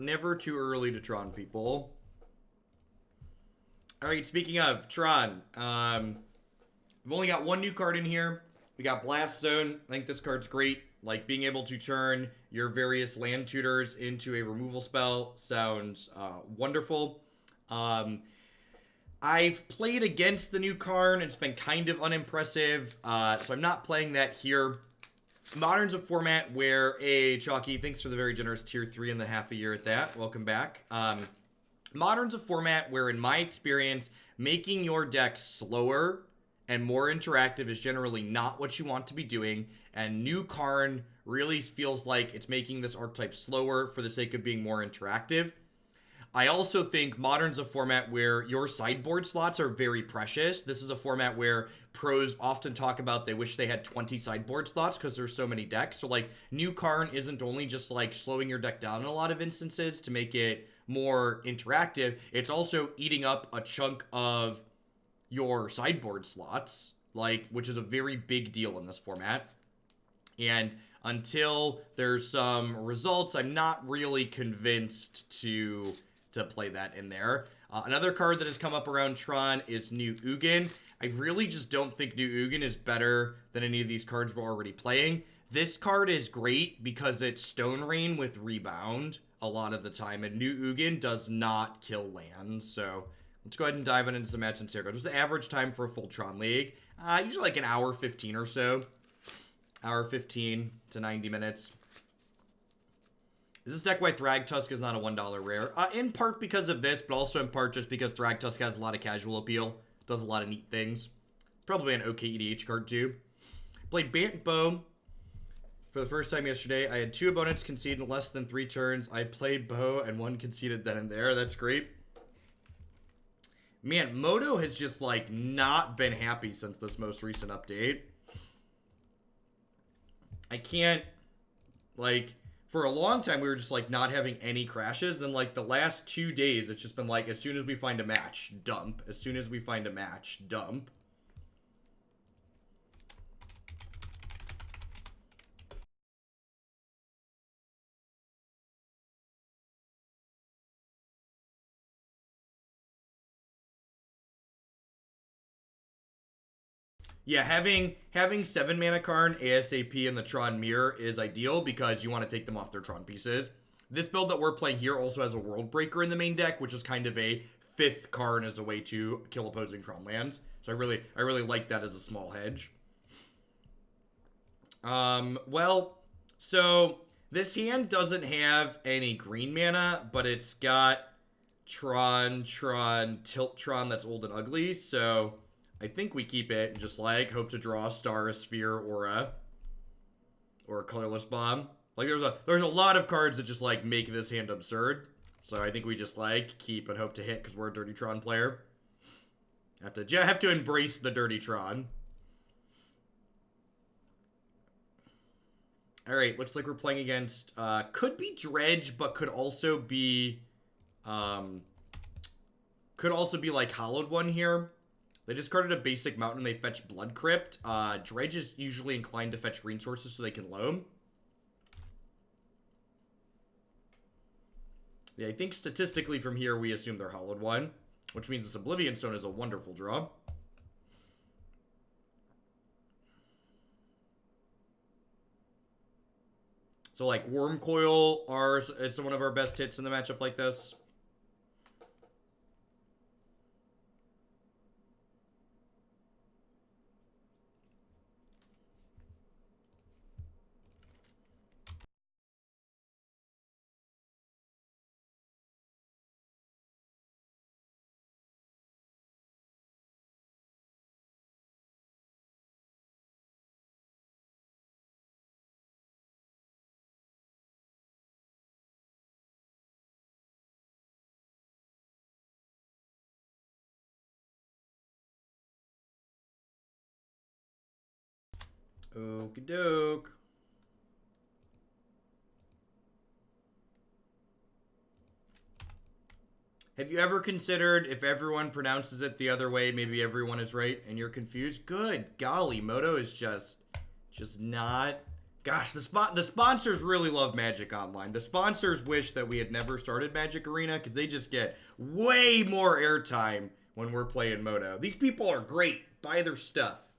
Never too early to Tron, people. Alright, speaking of Tron, we've only got one new card in here. We got Blast Zone. I think this card's great. Like, being able to turn your various land tutors into a removal spell sounds wonderful. I've played against the new Karn. It's been kind of unimpressive, so I'm not playing that here. Modern's a format where Chalky, thanks for the very generous tier 3.5 a year at that. Welcome back. Modern's a format where, in my experience, making your deck slower and more interactive is generally not what you want to be doing, and new Karn really feels like it's making this archetype slower for the sake of being more interactive. I also think Modern's a format where your sideboard slots are very precious. This is a format where pros often talk about they wish they had 20 sideboard slots because there's so many decks. So, like, new Karn isn't only just, like, slowing your deck down in a lot of instances to make it more interactive. It's also eating up a chunk of your sideboard slots, like, which is a very big deal in this format. And until there's some results, I'm not really convinced to play that in there. Another card that has come up around Tron is New Ugin. I really just don't think New Ugin is better than any of these cards we're already playing. This card is great because it's Stone Rain with Rebound a lot of the time, and New Ugin does not kill lands. So let's go ahead and dive into some match and here. What's the average time for a full Tron League? Usually like an hour 15 or so. Hour 15 to 90 minutes. Is this deck why Thragtusk is not a $1 rare? In part because of this, but also in part just because Thragtusk has a lot of casual appeal. Does a lot of neat things. Probably an okay EDH card too. Played Bant Bow for the first time yesterday. I had 2 opponents concede in less than 3 turns. I played Bow and 1 conceded then and there. That's great. Man, Moto has just, like, not been happy since this most recent update. I can't, like, for a long time, we were just, like, not having any crashes. Then, like, the last 2 days, it's just been, like, as soon as we find a match, dump. As soon as we find a match, dump. Yeah, having 7 mana Karn, ASAP, and the Tron Mirror is ideal because you want to take them off their Tron pieces. This build that we're playing here also has a World Breaker in the main deck, which is kind of a 5th Karn as a way to kill opposing Tron lands. So I really like that as a small hedge. Well, so this hand doesn't have any green mana, but it's got Tron, Tilt Tron that's old and ugly, so I think we keep it and just, like, hope to draw a Star, a Sphere, or a Colorless Bomb. Like, there's a lot of cards that just, like, make this hand absurd. So I think we just, like, keep and hope to hit because we're a Dirty Tron player. Have to embrace the Dirty Tron. Alright, looks like we're playing against, could be Dredge, but could also be, like, Hollowed One here. They discarded a basic mountain. They fetch Blood Crypt. Dredge is usually inclined to fetch green sources so they can loam. Yeah, I think statistically from here we assume they're Hollowed One, which means this Oblivion Stone is a wonderful draw. So, like, Wurmcoil is one of our best hits in the matchup like this. Okie doke. Have you ever considered if everyone pronounces it the other way, maybe everyone is right and you're confused? Good golly, Moto is just not Gosh, the sponsors really love Magic Online. The sponsors wish that we had never started Magic Arena because they just get way more airtime when we're playing Moto. These people are great. Buy their stuff.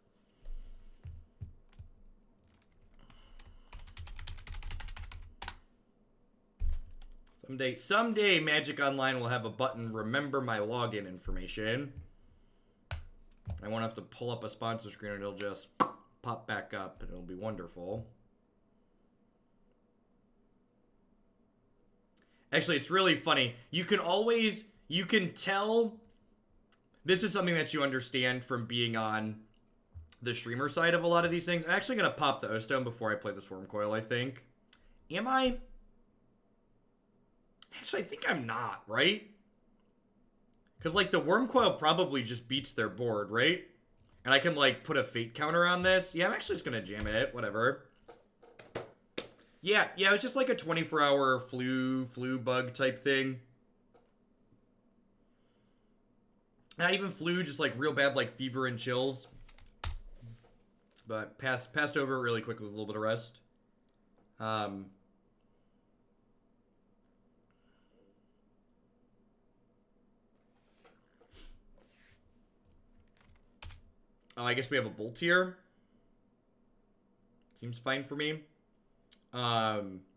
Someday Magic Online will have a button, remember my login information. I won't have to pull up a sponsor screen and it'll just pop back up and it'll be wonderful. Actually, it's really funny. You can tell, this is something that you understand from being on the streamer side of a lot of these things. I'm actually going to pop the O-Stone before I play this Wurmcoil, I think. Am I? Actually, I think I'm not, right? Because, like, the Wurmcoil probably just beats their board, right? And I can, like, put a fate counter on this. Yeah, I'm actually just going to jam it. Whatever. Yeah, it's just like a 24-hour flu bug type thing. Not even flu, just, like, real bad, like, fever and chills. But passed over it really quick with a little bit of rest. Oh, I guess we have a Bolt here. Seems fine for me. Tron.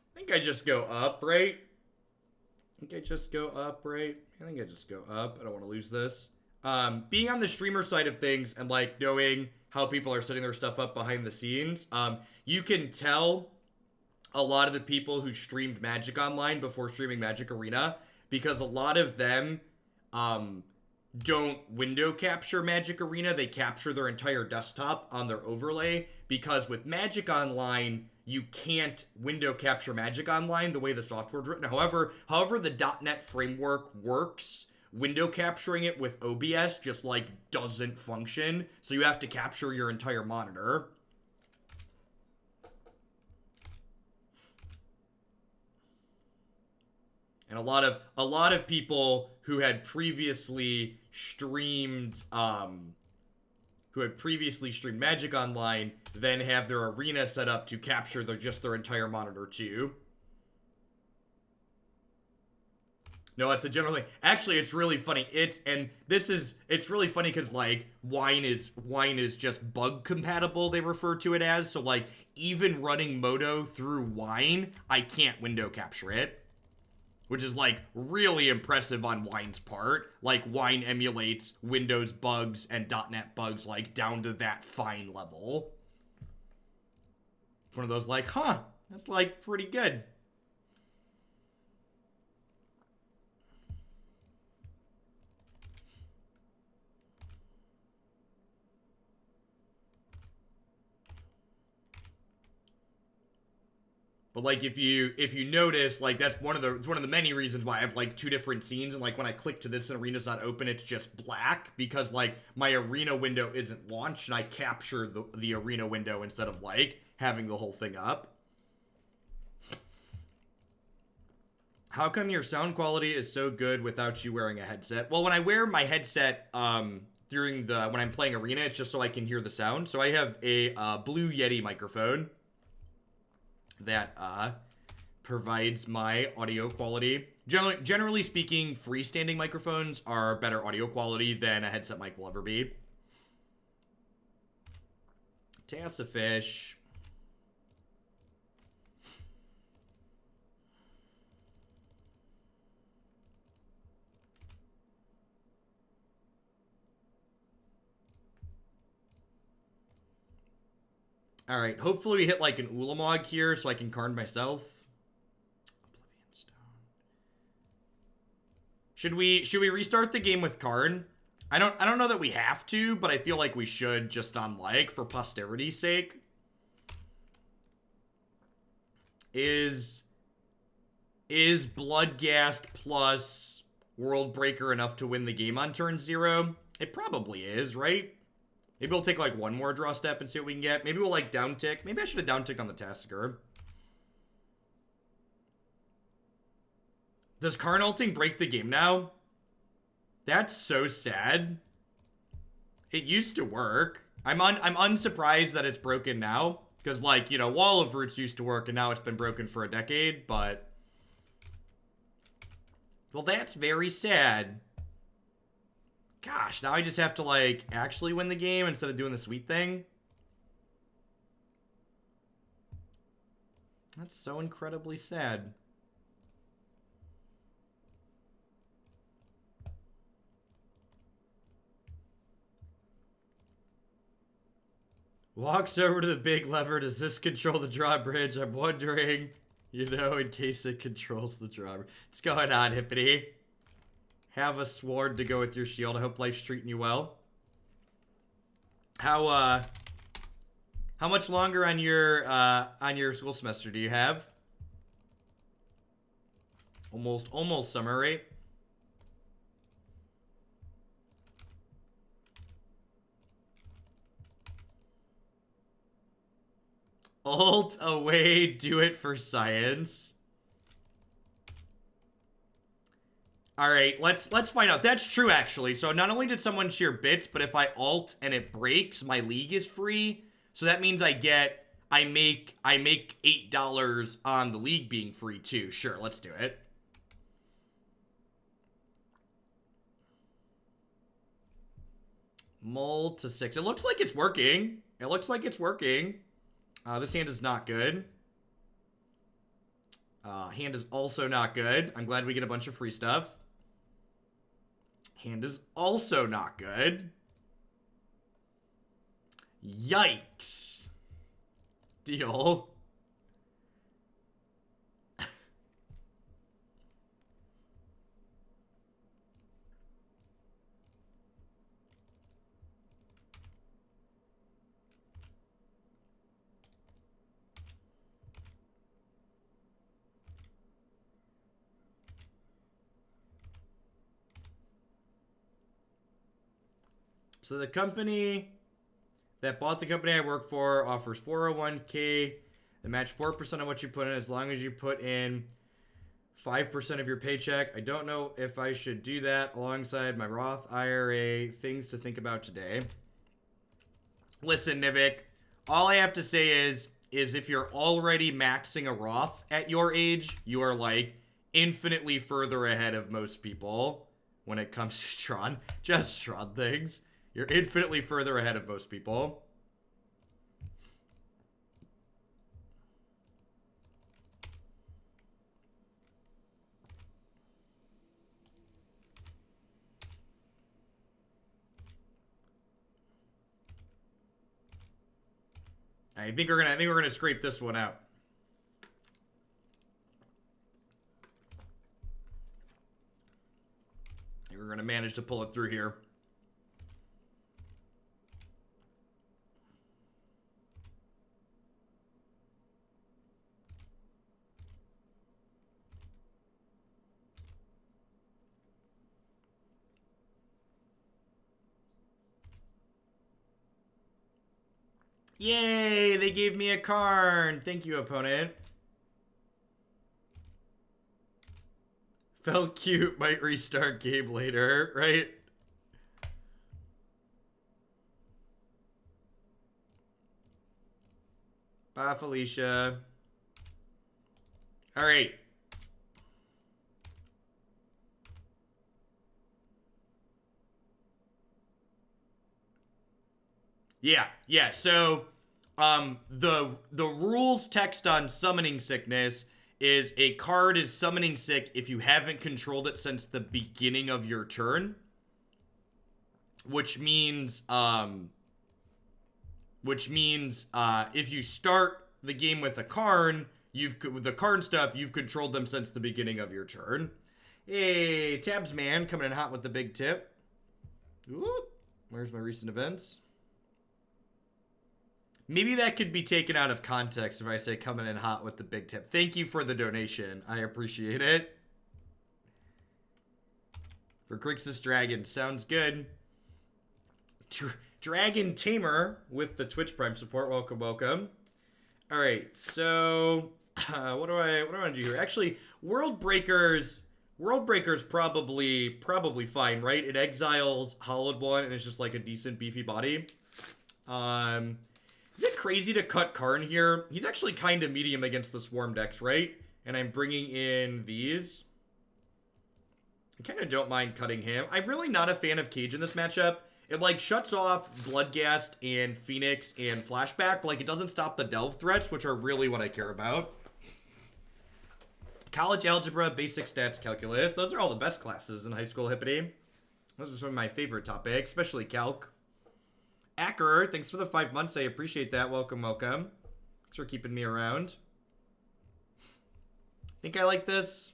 I think I just go up, right? I just go up. I don't want to lose this. Being on the streamer side of things and, like, knowing how people are setting their stuff up behind the scenes, you can tell a lot of the people who streamed Magic Online before streaming Magic Arena, because a lot of them don't window capture Magic Arena. They capture their entire desktop on their overlay, because with Magic Online, you can't window capture Magic Online the way the software's written. However, the .NET framework works, window capturing it with OBS just, like, doesn't function. So you have to capture your entire monitor. And a lot of people who had previously streamed Magic Online then have their arena set up to capture their entire monitor too. No, it's a general thing. Actually, it's really funny. It's really funny because, like, wine is just bug compatible, they refer to it as. So, like, even running Moto through wine, I can't window capture it. Which is, like, really impressive on Wine's part. Like, Wine emulates Windows bugs and .NET bugs, like, down to that fine level. It's one of those, like, huh, that's, like, pretty good. But, like, if you notice, like, that's one of the many reasons why I have, like, two different scenes, and, like, when I click to this and arena's not open, it's just black, because, like, my arena window isn't launched, and I capture the arena window instead of, like, having the whole thing up. How come your sound quality is so good without you wearing a headset? Well, when I wear my headset, when I'm playing arena, it's just so I can hear the sound. So I have a Blue Yeti microphone that provides my audio quality. Generally speaking, freestanding microphones are better audio quality than a headset mic will ever be. Tassafish. All right, hopefully we hit, like, an Ulamog here so I can Karn myself. Oblivion Stone. Should we restart the game with Karn? I don't know that we have to, but I feel like we should, just on, like, for posterity's sake. Is Bloodghast plus Worldbreaker enough to win the game on turn 0? It probably is, right? Maybe we'll take, like, one more draw step and see what we can get. Maybe we'll, like, down-tick. Maybe I should have down-ticked on the Tasker. Does Karn ulting break the game now? That's so sad. It used to work. I'm unsurprised that it's broken now. Because, like, you know, Wall of Roots used to work, and now it's been broken for a decade, but... Well, that's very sad. Gosh, now I just have to, like, actually win the game instead of doing the sweet thing. That's so incredibly sad. Walks over to the big lever. Does this control the drawbridge? I'm wondering, you know, in case it controls the drawbridge. What's going on, Hippity? Have a sword to go with your shield. I hope life's treating you well. How much longer on your school semester do you have? Almost summer, right? Alt away, do it for science. All right, let's find out. That's true, actually. So not only did someone share bits, but if I alt and it breaks, my league is free. So that means I make $8 on the league being free too. Sure, let's do it. Mull to 6. It looks like it's working. It looks like it's working. This hand is not good. Hand is also not good. I'm glad we get a bunch of free stuff. Hand is also not good. Yikes. Deal. So the company that bought the company I work for offers 401k. They match 4% of what you put in as long as you put in 5% of your paycheck. I don't know if I should do that alongside my Roth IRA. Things to think about today. Listen, Nivik, all I have to say is if you're already maxing a Roth at your age, you are like infinitely further ahead of most people when it comes to Tron. Just Tron things. You're infinitely further ahead of most people. I think we're gonna scrape this one out. I think we're gonna manage to pull it through here. Yay, they gave me a Karn. Thank you, opponent. Felt cute, might restart game later, right? Bye, Felicia. All right. Yeah. So, the rules text on Summoning Sickness is a card is summoning sick if you haven't controlled it since the beginning of your turn, which means if you start the game with a Karn, with the Karn stuff, you've controlled them since the beginning of your turn. Hey, Tabs Man coming in hot with the big tip. Ooh, where's my recent events? Maybe that could be taken out of context if I say coming in hot with the big tip. Thank you for the donation. I appreciate it. For Grixis Dragon. Sounds good. Dragon Tamer with the Twitch Prime support. Welcome, welcome. All right, so what do I want to do here? Actually, World Breakers probably fine, right? It exiles Hollowed One and it's just like a decent beefy body. Is it crazy to cut Karn here? He's actually kind of medium against the Swarm decks, right? And I'm bringing in these. I kind of don't mind cutting him. I'm really not a fan of Cage in this matchup. It, like, shuts off Bloodghast and Phoenix and Flashback, but, like, it doesn't stop the Delve threats, which are really what I care about. College Algebra, Basic Stats, Calculus. Those are all the best classes in high school, Hippity. Those are some of my favorite topics, especially Calc. Acker, thanks for the 5 months. I appreciate that. Welcome, welcome. Thanks for keeping me around. Think I like this.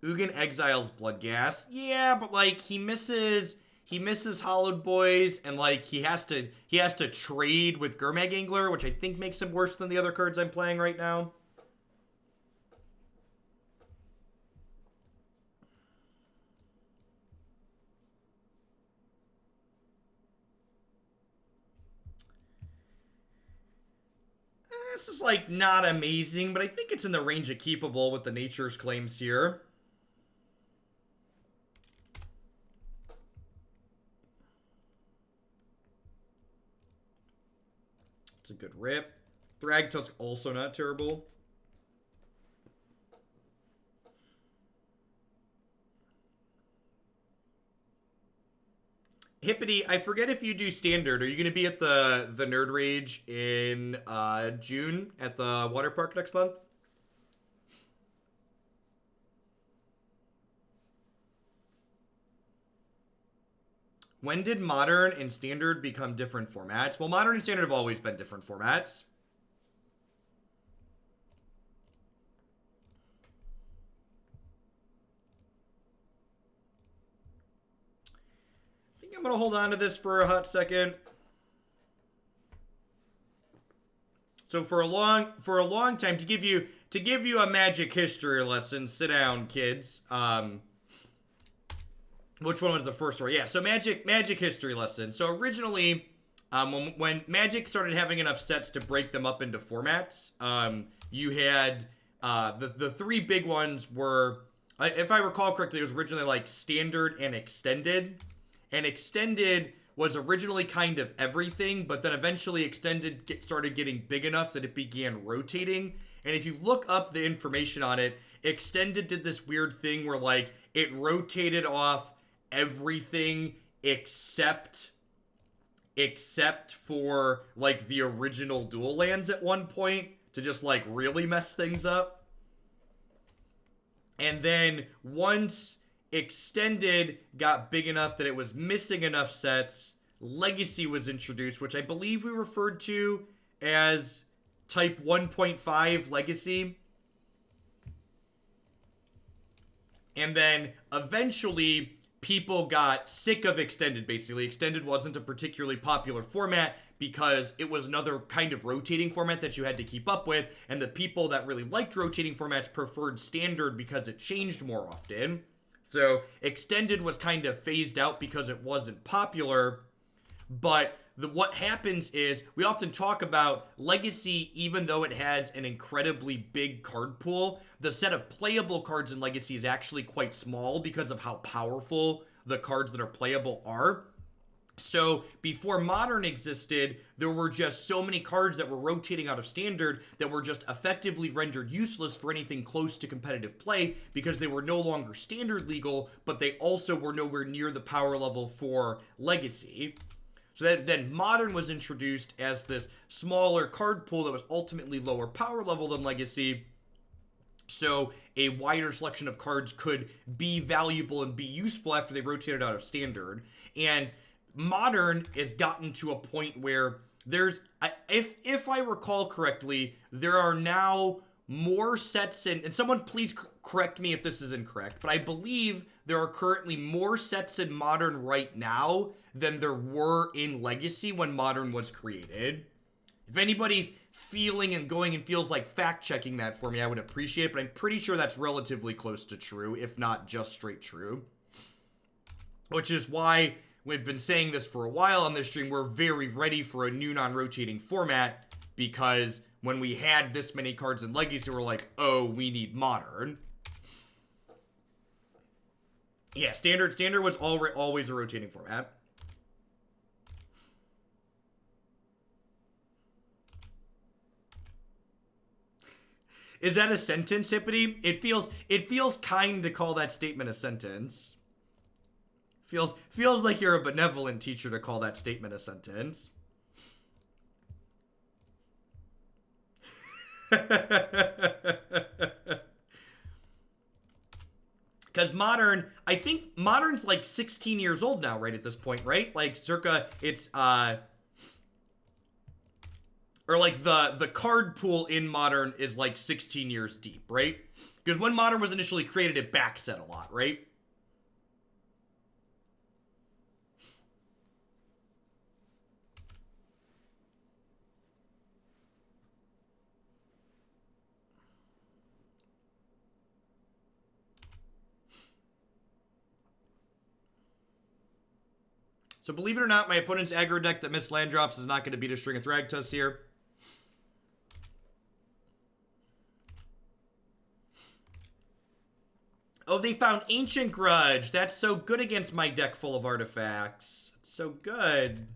Ugin exiles Bloodghast. Yeah, but like he misses Hollowed Boys, and like he has to trade with Gurmag Angler, which I think makes him worse than the other cards I'm playing right now. This is like not amazing, but I think it's in the range of keepable with the Nature's Claims here. It's a good rip. Thragtusk also not terrible. Hippity, I forget if you do standard. Are you going to be at the Nerd Rage in June at the water park next month? When did Modern and Standard become different formats? Well, Modern and Standard have always been different formats. I think I'm going to hold on to this for a hot second. So for a long time, to give you a Magic history lesson, sit down, kids. Which one was the first one? Yeah, so Magic history lesson. So originally, when Magic started having enough sets to break them up into formats, you had the three big ones were, if I recall correctly, it was originally like Standard and Extended. And Extended was originally kind of everything, but then eventually Extended started getting big enough that it began rotating. And if you look up the information on it, Extended did this weird thing where like it rotated off everything except for like the original dual lands at one point to just like really mess things up. And then once Extended got big enough that it was missing enough sets, Legacy was introduced, which I believe we referred to as Type 1.5 Legacy. And then eventually people got sick of Extended, basically. Extended wasn't a particularly popular format because it was another kind of rotating format that you had to keep up with, and the people that really liked rotating formats preferred Standard because it changed more often. So Extended was kind of phased out because it wasn't popular, but what happens is we often talk about Legacy, even though it has an incredibly big card pool, the set of playable cards in Legacy is actually quite small because of how powerful the cards that are playable are. So before Modern existed, there were just so many cards that were rotating out of Standard that were just effectively rendered useless for anything close to competitive play because they were no longer Standard legal, but they also were nowhere near the power level for Legacy. So then Modern was introduced as this smaller card pool that was ultimately lower power level than Legacy. So a wider selection of cards could be valuable and be useful after they rotated out of Standard. And Modern has gotten to a point where there's, if I recall correctly, there are now more sets in, and someone please correct me if this is incorrect, but I believe there are currently more sets in Modern right now than there were in Legacy when Modern was created. If anybody's feeling and going and feels like fact-checking that for me, I would appreciate it, but I'm pretty sure that's relatively close to true, if not just straight true. Which is why we've been saying this for a while on this stream. We're very ready for a new non-rotating format, because when we had this many cards in Legacy, we're like, oh, we need Modern. Yeah, Standard was always a rotating format. Is that a sentence, Hippity? It feels kind to call that statement a sentence. Feels like you're a benevolent teacher to call that statement a sentence. Because Modern, I think Modern's like 16 years old now, right, at this point, right? Like, circa, it's, or like the card pool in Modern is like 16 years deep, right? Because when Modern was initially created, it backset a lot, right? So believe it or not, my opponent's aggro deck that missed land drops is not going to beat a string of Thragtusk here. Oh, they found Ancient Grudge. That's so good against my deck full of artifacts. It's so good.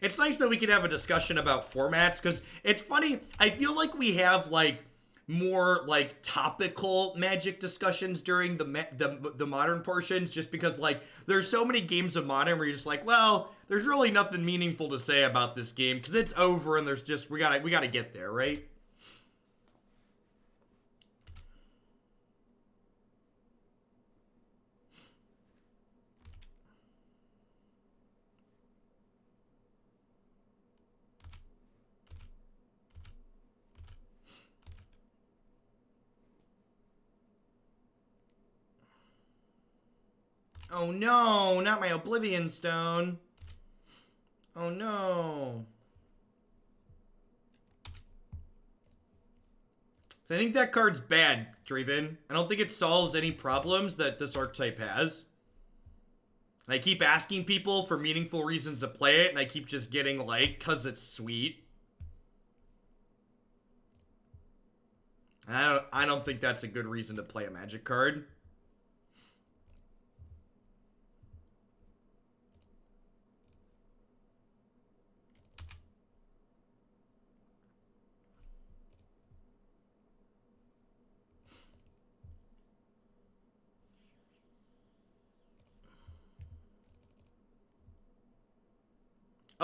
It's nice that we can have a discussion about formats, because it's funny. I feel like we have, like, more, like, topical Magic discussions during the Modern portions, just because, like, there's so many games of Modern where you're just like, well, there's really nothing meaningful to say about this game, because it's over and there's just, we gotta get there, right? Oh no, not my Oblivion Stone. Oh no. I think that card's bad, Draven. I don't think it solves any problems that this archetype has. And I keep asking people for meaningful reasons to play it, and I keep just getting like, cause it's sweet. I don't think that's a good reason to play a Magic card.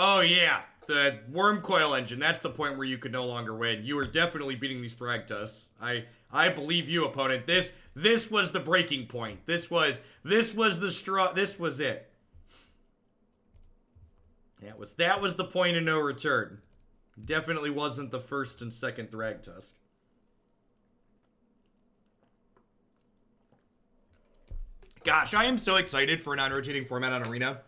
Oh yeah, the Wurmcoil Engine. That's the point where you could no longer win. You were definitely beating these Thragtusk. I believe you, opponent. This was the breaking point. This was the straw. This was it. That was the point of no return. Definitely wasn't the first and second Thragtusk. Gosh, I am so excited for a non-rotating format on Arena.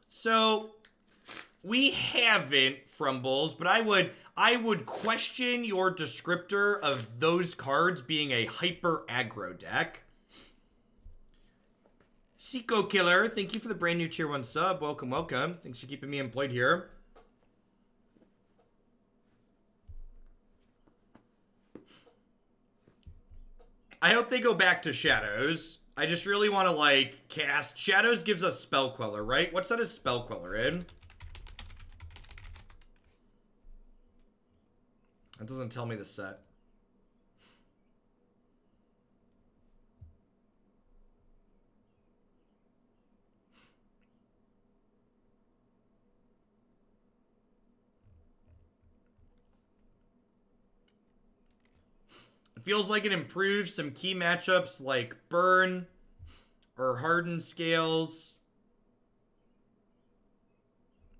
So, we haven't, Frumbles, but I would question your descriptor of those cards being a hyper aggro deck. Seco Killer, thank you for the brand new tier 1 sub. Welcome, welcome. Thanks for keeping me employed here. I hope they go back to Shadows. I just really want to, like, cast... Shadows gives us Spell Queller, right? What set is Spell Queller in? That doesn't tell me the set. It feels like it improves some key matchups like Burn or Hardened Scales.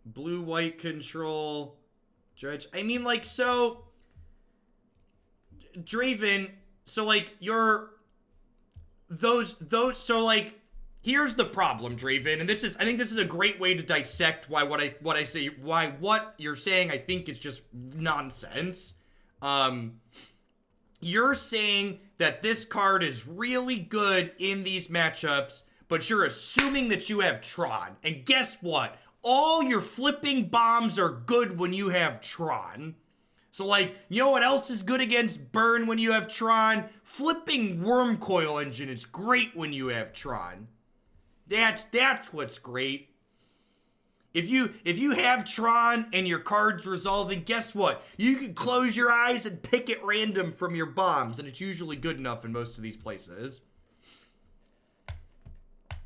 Blue-white control. Dredge. I mean, like, so... Draven, so, like, you're... So, like, here's the problem, Draven, and this is... I think this is a great way to dissect why what you're saying I think is just nonsense. You're saying that this card is really good in these matchups, but you're assuming that you have Tron. And guess what? All your flipping bombs are good when you have Tron. So, like, you know what else is good against burn when you have Tron? Flipping Wurmcoil Engine is great when you have Tron. That's what's great. If you have Tron and your card's resolving, guess what? You can close your eyes and pick at random from your bombs, and it's usually good enough in most of these places.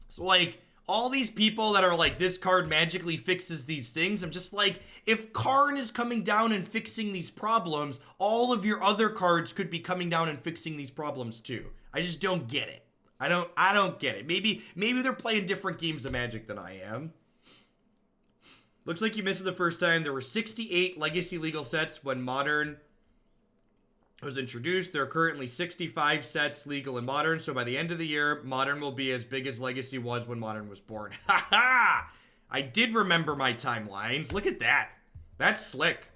So, like, all these people that are like, this card magically fixes these things, I'm just like, if Karn is coming down and fixing these problems, all of your other cards could be coming down and fixing these problems too. I just don't get it. I don't get it. Maybe they're playing different games of Magic than I am. Looks like you missed it the first time. There were 68 Legacy legal sets when Modern was introduced. There are currently 65 sets legal in Modern, so by the end of the year, Modern will be as big as Legacy was when Modern was born. Ha ha! I did remember my timelines. Look at that. That's slick.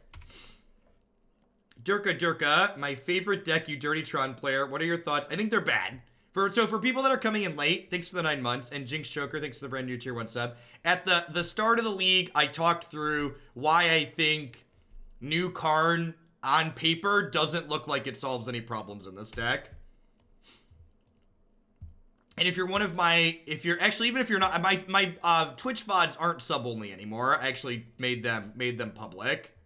Durka, my favorite deck, you dirty Tron player. What are your thoughts? I think they're bad. So for people that are coming in late, thanks for the 9 months, and Jinx Choker, thanks for the brand new tier 1 sub. At the start of the league, I talked through why I think new Karn on paper doesn't look like it solves any problems in this deck. And if you're one of my, even if you're not, my Twitch VODs aren't sub only anymore. I actually made them public.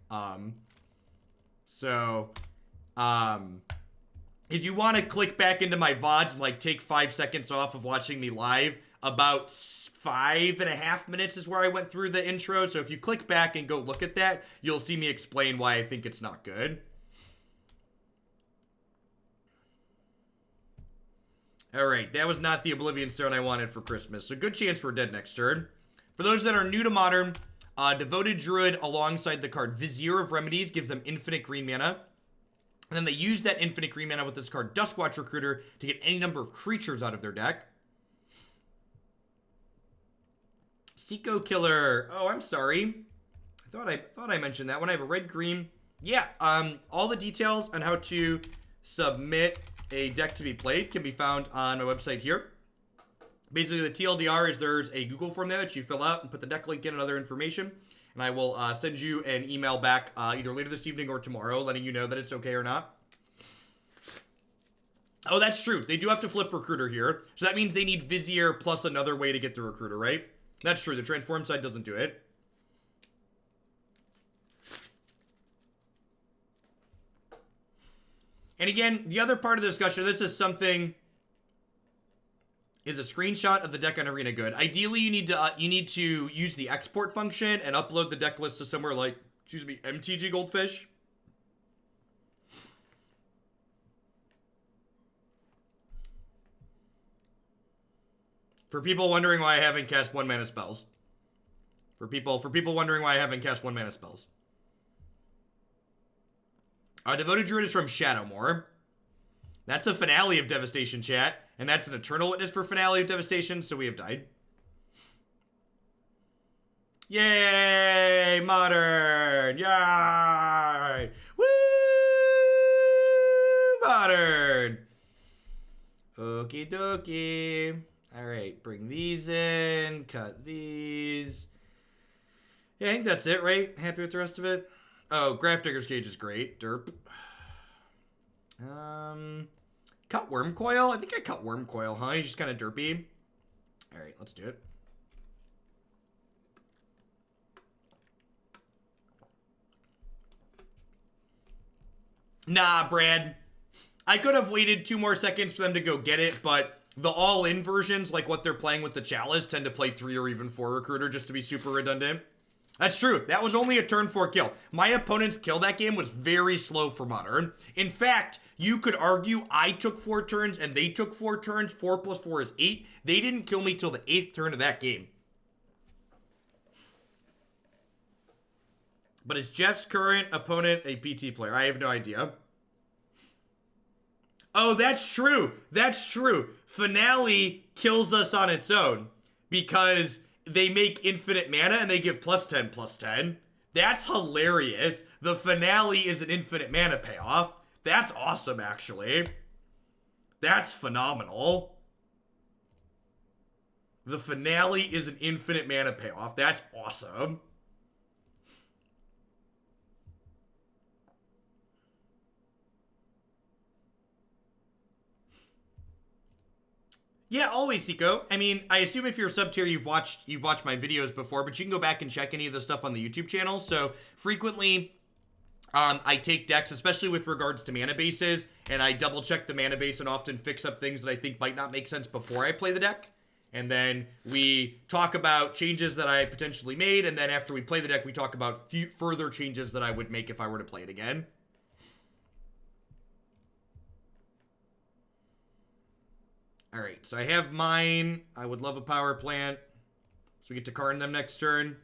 If you want to click back into my VODs and like take 5 seconds off of watching me live, about 5.5 minutes is where I went through the intro. So if you click back and go look at that, you'll see me explain why I think it's not good. All right, that was not the Oblivion Stone I wanted for Christmas. So good chance we're dead next turn. For those that are new to Modern, Devoted Druid alongside the card Vizier of Remedies gives them infinite green mana. And then they use that infinite green mana with this card Duskwatch Recruiter to get any number of creatures out of their deck. Seco Killer. Oh, I'm sorry. I thought I mentioned that one. I have a red-green. Yeah, all the details on how to submit a deck to be played can be found on my website here. Basically, the TLDR is there's a Google form there that you fill out and put the deck link in and other information. And I will send you an email back either later this evening or tomorrow letting you know that it's okay or not. Oh, that's true. They do have to flip Recruiter here. So that means they need Vizier plus another way to get the Recruiter, right? That's true. The Transform side doesn't do it. And again, the other part of the discussion, this is something... is a screenshot of the deck on Arena Good. Ideally, you need to use the export function and upload the deck list to somewhere like, MTG Goldfish. For people wondering why I haven't cast 1-mana spells. For people wondering why I haven't cast 1-mana spells. Devoted Druid is from Shadowmoor. That's a Finale of Devastation, chat. And that's an Eternal Witness for Finale of Devastation, so we have died. Yay! Modern! Yay! Woo! Modern! Okie dokie. Alright, bring these in. Cut these. Yeah, I think that's it, right? Happy with the rest of it? Oh, Grafdigger's Cage is great. Derp. Cut Wurmcoil? I think I cut Wurmcoil, huh? He's just kind of derpy. Alright, let's do it. Nah, Brad. I could have waited 2 more seconds for them to go get it, but the all-in versions, like what they're playing with the Chalice, tend to play 3 or even 4 Recruiter just to be super redundant. That's true. That was only a turn 4 kill. My opponent's kill that game was very slow for Modern. In fact, you could argue I took 4 turns and they took 4 turns. 4 plus 4 is 8. They didn't kill me till the 8th turn of that game. But is Jeff's current opponent a PT player? I have no idea. Oh, that's true. That's true. Finale kills us on its own because they make infinite mana and they give +10/+10. That's hilarious. The finale is an infinite mana payoff. That's awesome, actually. That's phenomenal. The finale is an infinite mana payoff. That's awesome. Yeah, always, Seiko. I mean, I assume if you're a sub-tier, you've watched my videos before, but you can go back and check any of the stuff on the YouTube channel. So frequently, I take decks, especially with regards to mana bases, and I double check the mana base and often fix up things that I think might not make sense before I play the deck. And then we talk about changes that I potentially made, and then after we play the deck, we talk about further changes that I would make if I were to play it again. All right, so I have mine. I would love a power plant. So we get to Karn them next turn.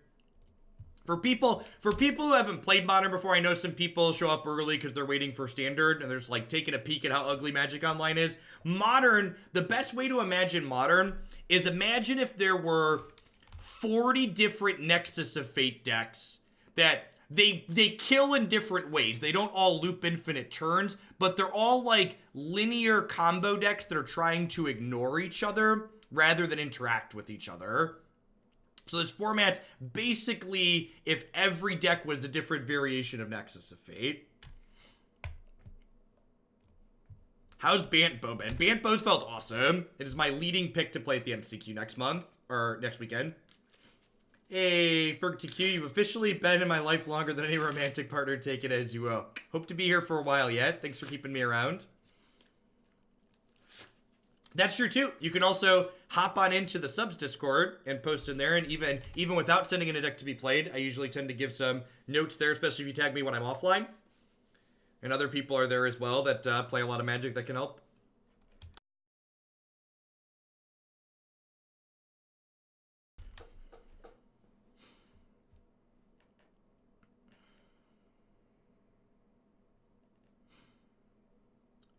For people who haven't played Modern before, I know some people show up early because they're waiting for Standard, and they're just like taking a peek at how ugly Magic Online is. Modern, the best way to imagine Modern is imagine if there were 40 different Nexus of Fate decks that they kill in different ways. They don't all loop infinite turns, but they're all like linear combo decks that are trying to ignore each other rather than interact with each other. So this format, basically, if every deck was a different variation of Nexus of Fate. How's Bantbo been? Bantbo's felt awesome. It is my leading pick to play at the MCQ next month, or next weekend. Hey, FergTQ, you've officially been in my life longer than any romantic partner. Take it as you will. Hope to be here for a while yet. Thanks for keeping me around. That's true too. You can also hop on into the subs Discord and post in there, and even without sending in a deck to be played, I usually tend to give some notes there, especially if you tag me when I'm offline. And other people are there as well that play a lot of Magic that can help.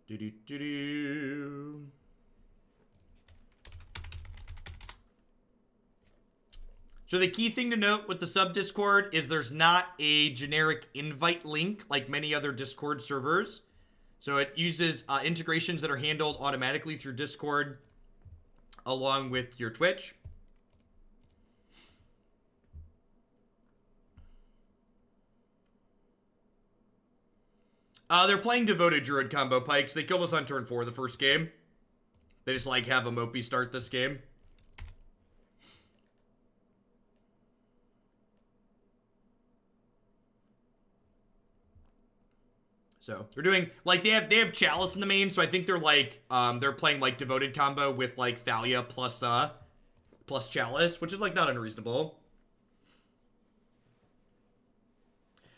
Do-do-do-do. So the key thing to note with the sub Discord is there's not a generic invite link like many other Discord servers. So it uses integrations that are handled automatically through Discord along with your Twitch. They're playing Devoted Druid combo Pikes. They killed us on turn 4 the first game. They just like have a Mopey start this game. So they're doing like they have Chalice in the main, so I think they're like they're playing like Devoted combo with like Thalia plus Chalice, which is like not unreasonable.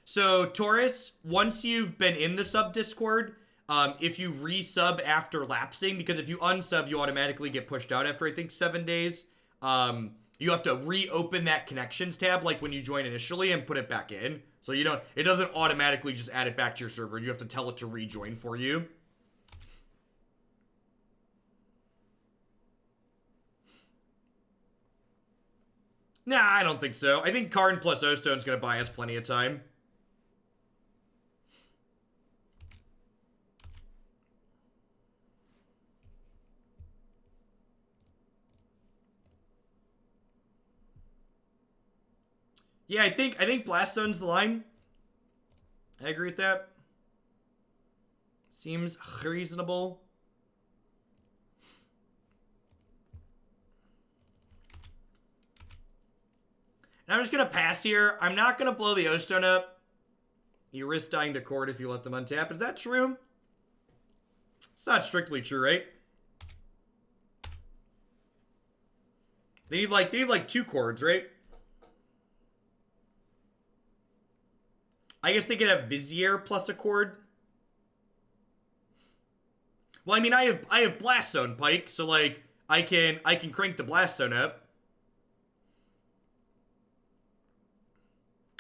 So Taurus, once you've been in the sub Discord, if you resub after lapsing, because if you unsub, you automatically get pushed out after I think 7 days. You have to reopen that connections tab like when you join initially and put it back in. So you don't, it doesn't automatically just add it back to your server. You have to tell it to rejoin for you. Nah, I don't think so. I think Karn plus O-Stone's gonna buy us plenty of time. Yeah, I think Blast Zone's the line. I agree with that. Seems reasonable. And I'm just gonna pass here. I'm not gonna blow the O-Stone up. You risk dying to Court if you let them untap. Is that true? It's not strictly true, right? They need like 2 chords, right? I guess they could have Vizier plus a chord. Well, I mean, I have Blast Zone Pike, so like I can crank the Blast Zone up.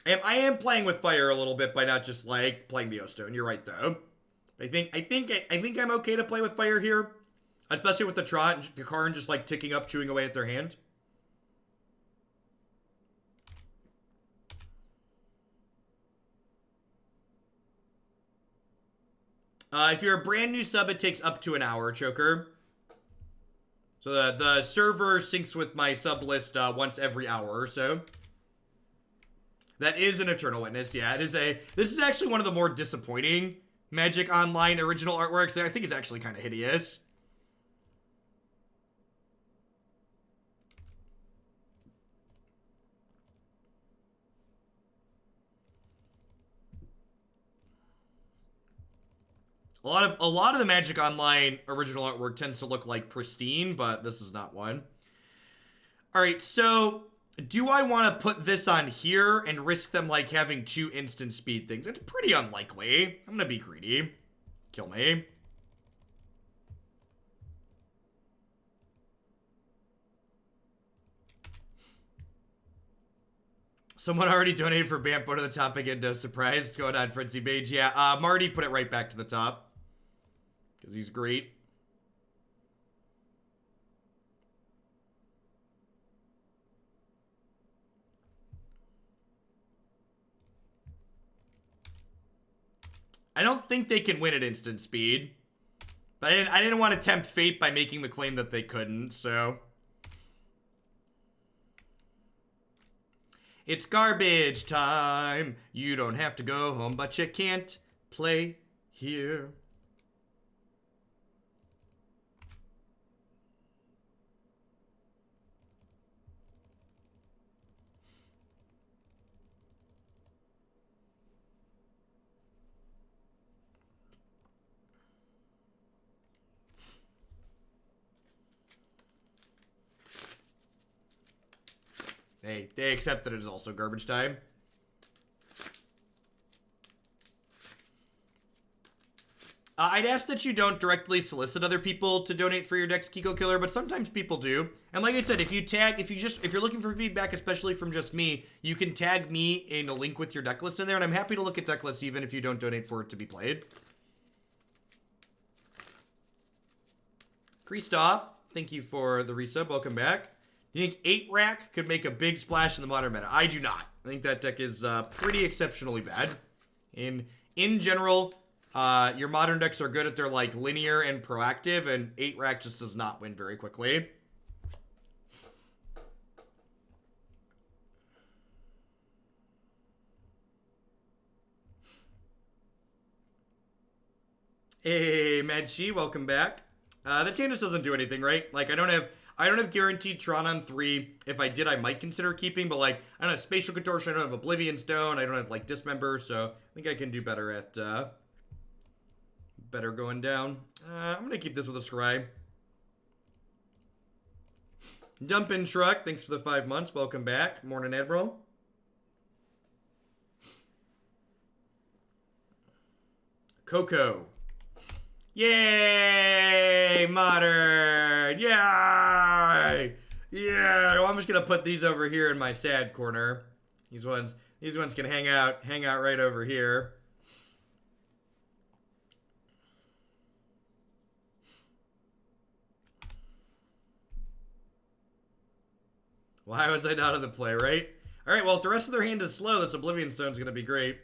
I am playing with fire a little bit by not just like playing the O-Stone. You're right though. I think I'm okay to play with fire here, especially with the Tron, Karn just like ticking up, chewing away at their hand. If you're a brand new sub, it takes up to an hour, Choker. So the server syncs with my sub list once every hour or so. That is an Eternal Witness, yeah. This is actually one of the more disappointing Magic Online original artworks. I think it's actually kind of hideous. A lot of the Magic Online original artwork tends to look like pristine, but this is not one. All right, so do I want to put this on here and risk them like having 2 instant speed things? It's pretty unlikely. I'm gonna be greedy. Kill me. Someone already donated for Bampo to the top again. No surprise. What's going on, Frenzy Beige? Yeah, Marty put it right back to the top. Because he's great. I don't think they can win at instant speed. But I didn't want to tempt fate by making the claim that they couldn't, so. It's garbage time. You don't have to go home, but you can't play here. They accept that it is also garbage time. I'd ask that you don't directly solicit other people to donate for your deck's Kiko Killer, but sometimes people do. And like I said, if you're looking for feedback, especially from just me, you can tag me in a link with your deck list in there, and I'm happy to look at deck lists even if you don't donate for it to be played. Christoph, thank you for the resub. Welcome back. You think 8-Rack could make a big splash in the modern meta? I do not. I think that deck is pretty exceptionally bad. In general, your modern decks are good at their like linear and proactive, and 8-Rack just does not win very quickly. Hey, Madshi, welcome back. This hand just doesn't do anything, right? Like, I don't have guaranteed Tron on 3. If I did, I might consider keeping, but like, I don't have Spatial Contortion, I don't have Oblivion Stone, I don't have like Dismember, so I think I can do better at, better going down. I'm gonna keep this with a Scry. Dumpin' Truck, thanks for the 5 months, welcome back. Morning, Admiral. Coco. Yay! Modern! Yay! Yeah! Well, I'm just gonna put these over here in my sad corner. These ones can hang out right over here. Why was I not on the play, right? Alright, well, if the rest of their hand is slow, this Oblivion Stone's gonna be great.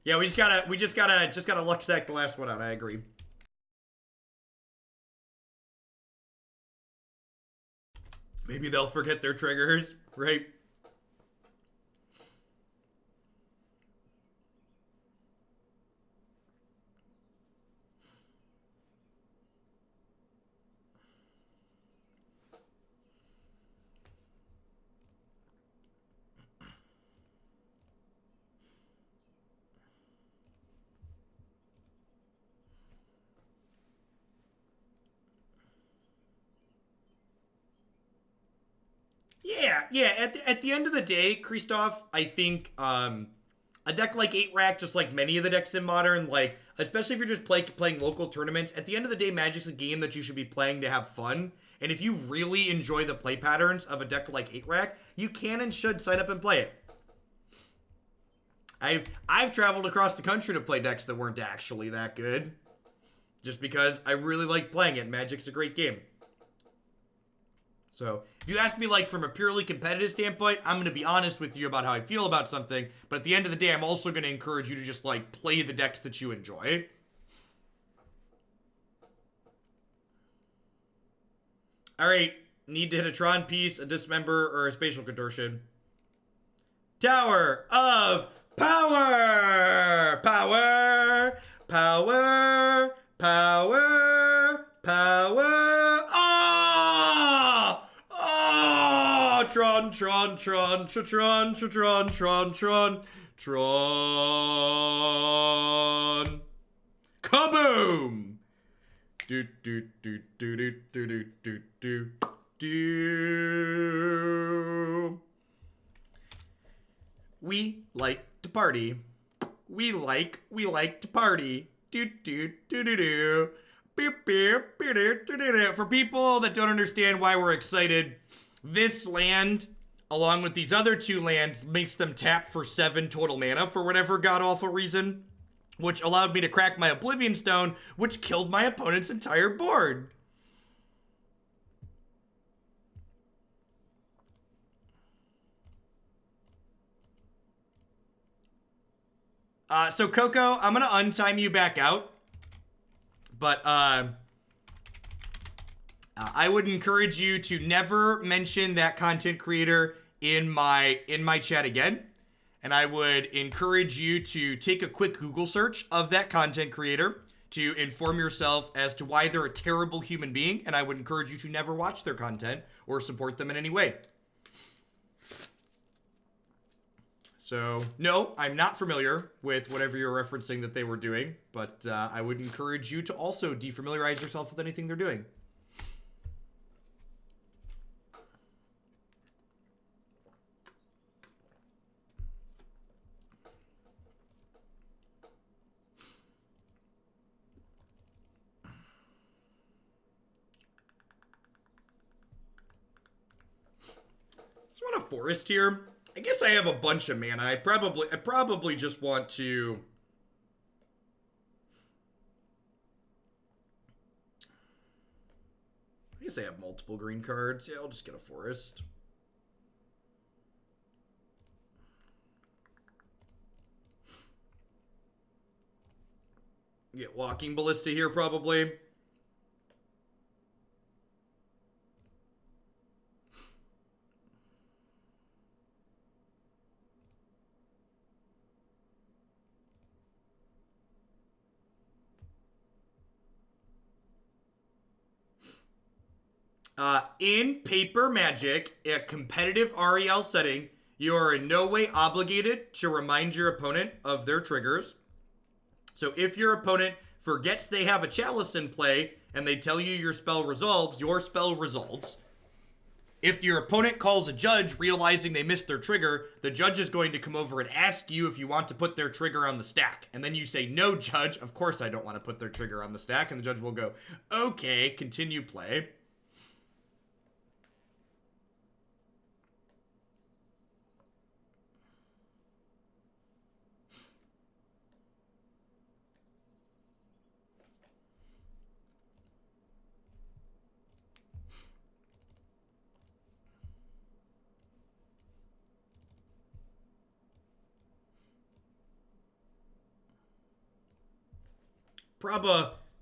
Yeah, we just gotta luck sack the last one out. I agree. Maybe they'll forget their triggers, right? Yeah. At the end of the day, Christoph, I think a deck like 8-Rack, just like many of the decks in Modern, like especially if you're just playing local tournaments, at the end of the day, Magic's a game that you should be playing to have fun. And if you really enjoy the play patterns of a deck like 8-Rack, you can and should sign up and play it. I've traveled across the country to play decks that weren't actually that good. Just because I really like playing it. Magic's a great game. So, if you ask me, like, from a purely competitive standpoint, I'm going to be honest with you about how I feel about something. But at the end of the day, I'm also going to encourage you to just, like, play the decks that you enjoy. Alright, need to hit a Tron piece, a Dismember, or a Spatial Contortion. Tower of Power! Power! Power! Power! Power! Oh! Oh! Tron, Tron, Tron, Tron, Tron, Tron, Tron, Tron. Kaboom! Do do do do do do do do do do. We like to party. We like to party. Do do do do do. For people that don't understand why we're excited, this land, along with these other two lands, makes them tap for 7 total mana for whatever god-awful reason, which allowed me to crack my Oblivion Stone, which killed my opponent's entire board. So Coco, I'm gonna untime you back out, but I would encourage you to never mention that content creator in my chat again. And I would encourage you to take a quick Google search of that content creator to inform yourself as to why they're a terrible human being. And I would encourage you to never watch their content or support them in any way. So, no, I'm not familiar with whatever you're referencing that they were doing. But I would encourage you to also defamiliarize yourself with anything they're doing. Want a forest here? I guess I have a bunch of mana. I probably just want to. I guess I have multiple green cards. Yeah, I'll just get a forest. Get Walking Ballista here probably. In Paper Magic, a competitive REL setting, you are in no way obligated to remind your opponent of their triggers. So if your opponent forgets they have a Chalice in play and they tell you your spell resolves, your spell resolves. If your opponent calls a judge realizing they missed their trigger, the judge is going to come over and ask you if you want to put their trigger on the stack. And then you say, no, judge, of course I don't want to put their trigger on the stack. And the judge will go, okay, continue play.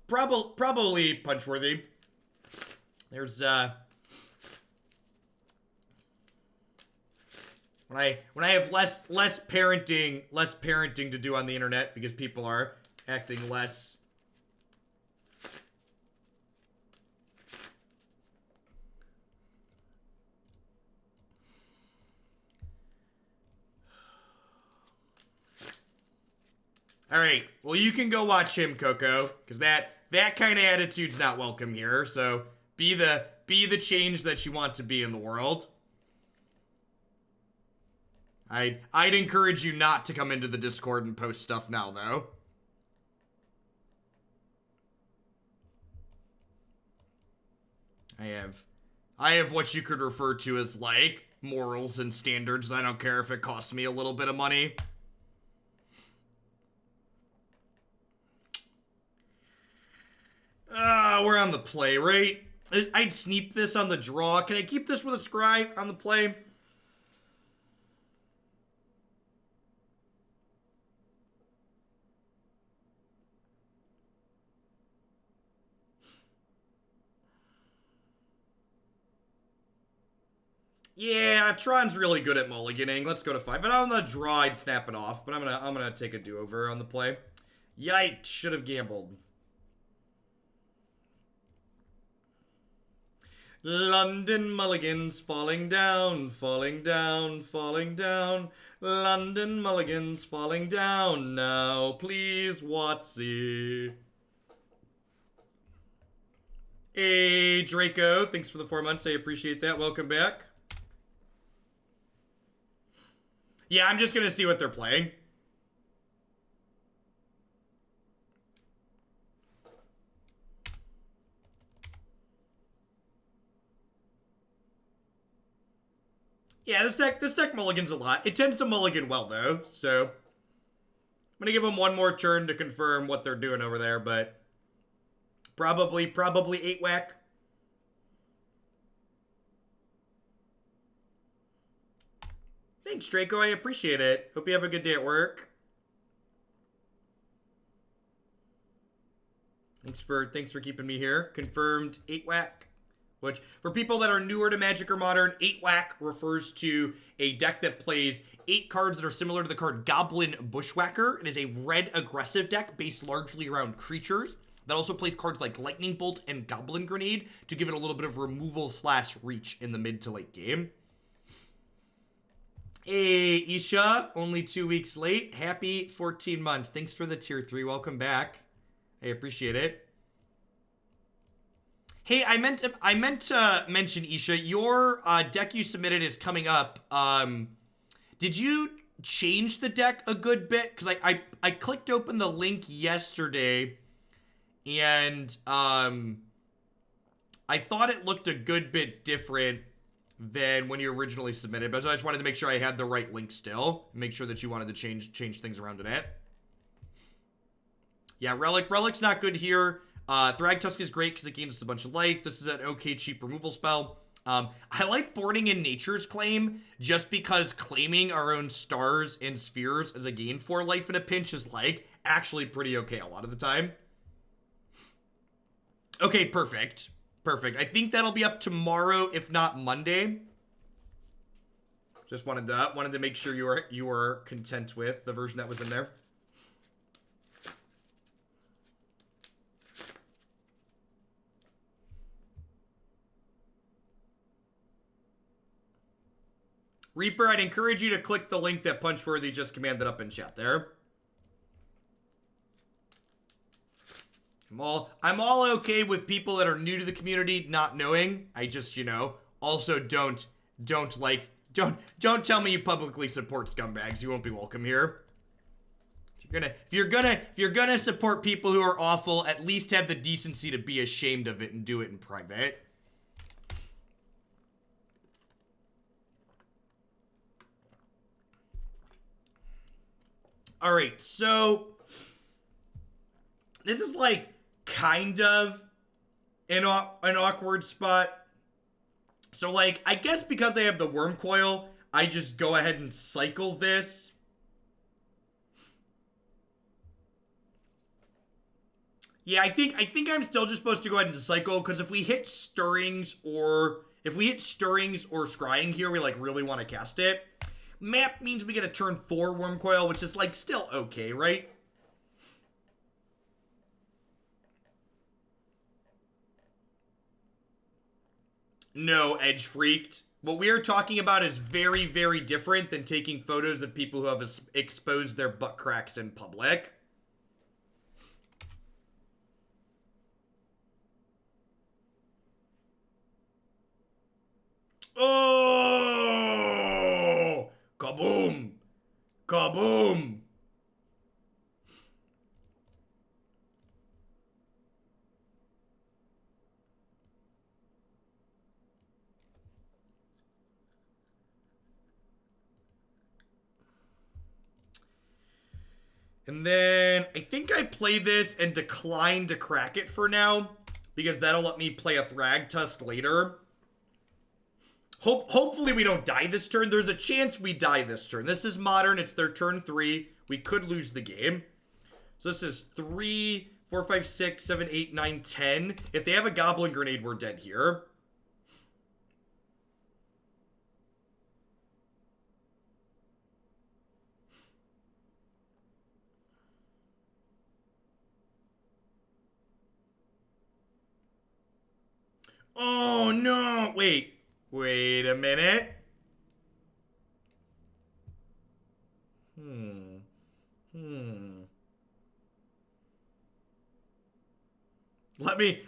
Probably punch-worthy. There's when I have less parenting to do on the internet because people are acting less. All right, well, you can go watch him, Coco, because that kind of attitude's not welcome here. So be the change that you want to be in the world. I'd encourage you not to come into the Discord and post stuff now, though. I have what you could refer to as, like, morals and standards. I don't care if it costs me a little bit of money. We're on the play, right? I'd sneak this on the draw. Can I keep this with a scry on the play? Yeah, Tron's really good at mulliganing. Let's go to 5. But on the draw, I'd snap it off. But I'm gonna take a do-over on the play. Yikes, should have gambled. London mulligans falling down, falling down, falling down. London mulligans falling down now, please, Watsy. Hey, Draco, thanks for the 4 months. I appreciate that. Welcome back. Yeah, I'm just gonna see what they're playing. Yeah, this deck mulligans a lot. It tends to mulligan well, though, so... I'm gonna give them one more turn to confirm what they're doing over there, but... Probably 8 whack. Thanks, Draco, I appreciate it. Hope you have a good day at work. Thanks for keeping me here. Confirmed 8 whack. Which, for people that are newer to Magic or Modern, 8 whack refers to a deck that plays 8 cards that are similar to the card Goblin Bushwhacker. It is a red aggressive deck based largely around creatures that also plays cards like Lightning Bolt and Goblin Grenade to give it a little bit of removal / reach in the mid to late game. Hey, Isha, only 2 weeks late. Happy 14 months. Thanks for the tier 3. Welcome back. I appreciate it. Hey, I meant to mention, Isha, your deck you submitted is coming up. Did you change the deck a good bit? Because I clicked open the link yesterday, and I thought it looked a good bit different than when you originally submitted. But I just wanted to make sure I had the right link still. Make sure that you wanted to change things around in it. Yeah, Relic's not good here. Thragtusk is great because it gains us a bunch of life. This is an okay cheap removal spell. I like boarding in Nature's Claim just because claiming our own stars and spheres as a gain 4 life in a pinch is like actually pretty okay a lot of the time. Okay, perfect. Perfect. I think that'll be up tomorrow, if not Monday. Just wanted to make sure you were content with the version that was in there. Reaper, I'd encourage you to click the link that Punchworthy just commanded up in chat there. I'm all okay with people that are new to the community not knowing. I just, also don't tell me you publicly support scumbags. You won't be welcome here. If you're gonna support people who are awful, at least have the decency to be ashamed of it and do it in private. All right, so this is like kind of an awkward spot. So like, I guess because I have the Wurmcoil, I just go ahead and cycle this. Yeah, I think I'm still just supposed to go ahead and cycle because if we hit Stirrings or Scrying here, we like really want to cast it. Map means we get a turn 4 Wurmcoil, which is like still okay, right? No, Edge Freaked. What we are talking about is very, very different than taking photos of people who have exposed their butt cracks in public. Oh! Kaboom! Kaboom! And then I think I play this and decline to crack it for now. because that'll let me play a Thragtusk later. Hopefully we don't die this turn. There's a chance we die this turn. This is Modern. It's their turn 3. We could lose the game. So this is 3, 4, 5, 6, 7, 8, 9, 10. If they have a Goblin Grenade, we're dead here. Oh, no. Wait a minute.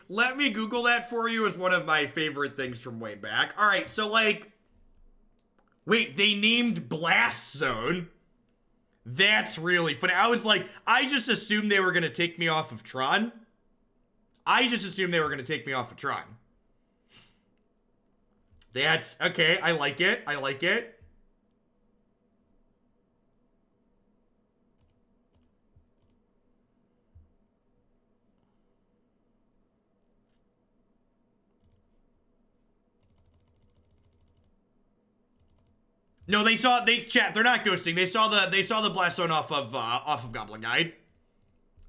Let me Google that for you. It's one of my favorite things from way back. All right, so like, wait, they named Blast Zone. That's really funny. I was like, I just assumed they were gonna take me off of Tron. That's okay. I like it. No, they chat. They're not ghosting. They saw the Blast Zone off of Goblin Guide.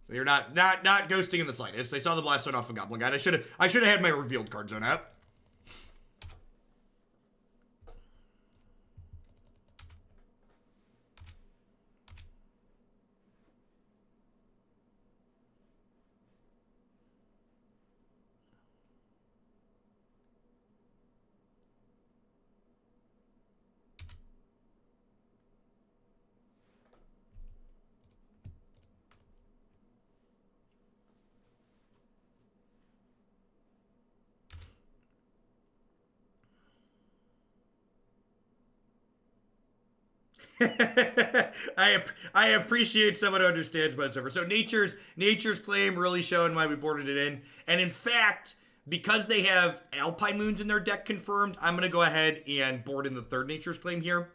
So you're not ghosting in the slightest. They saw the Blast Zone off of Goblin Guide. I should have had my revealed card zone up. I appreciate someone who understands whatsoever. So nature's claim really showing why we boarded it in. And in fact, because they have Alpine Moons in their deck confirmed, I'm gonna go ahead and board in the third nature's claim here.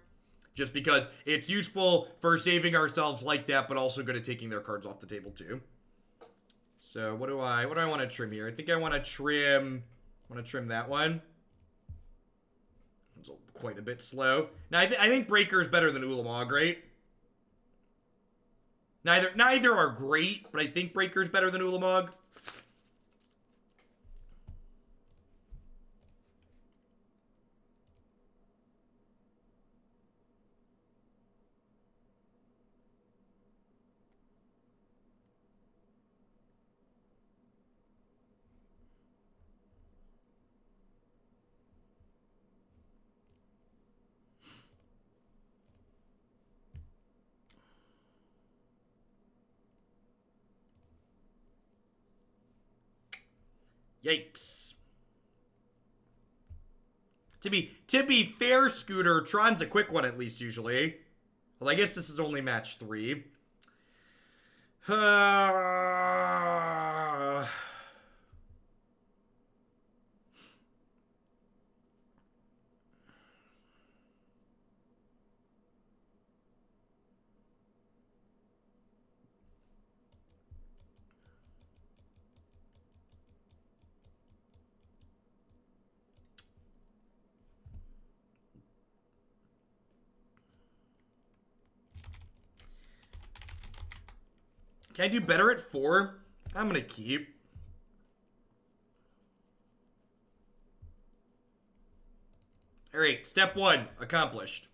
Just because it's useful for saving ourselves like that, but also good at taking their cards off the table too. So what do I want to trim here? I think I want to trim that one. Quite a bit slow. Now, I think Breaker is better than Ulamog, right? Neither are great, but I think Breaker is better than Ulamog. Yikes. To be fair, Scooter, Tron's a quick one at least usually. Well, I guess this is only match 3. Can I do better at 4? I'm gonna keep. Alright, step 1, accomplished.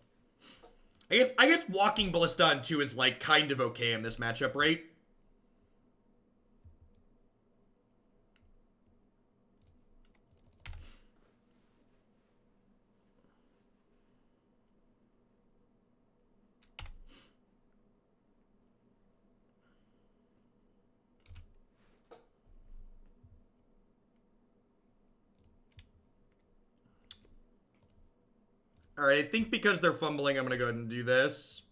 I guess Walking Ballista on 2 is like kind of okay in this matchup, right? Alright, I think because they're fumbling, I'm going to go ahead and do this.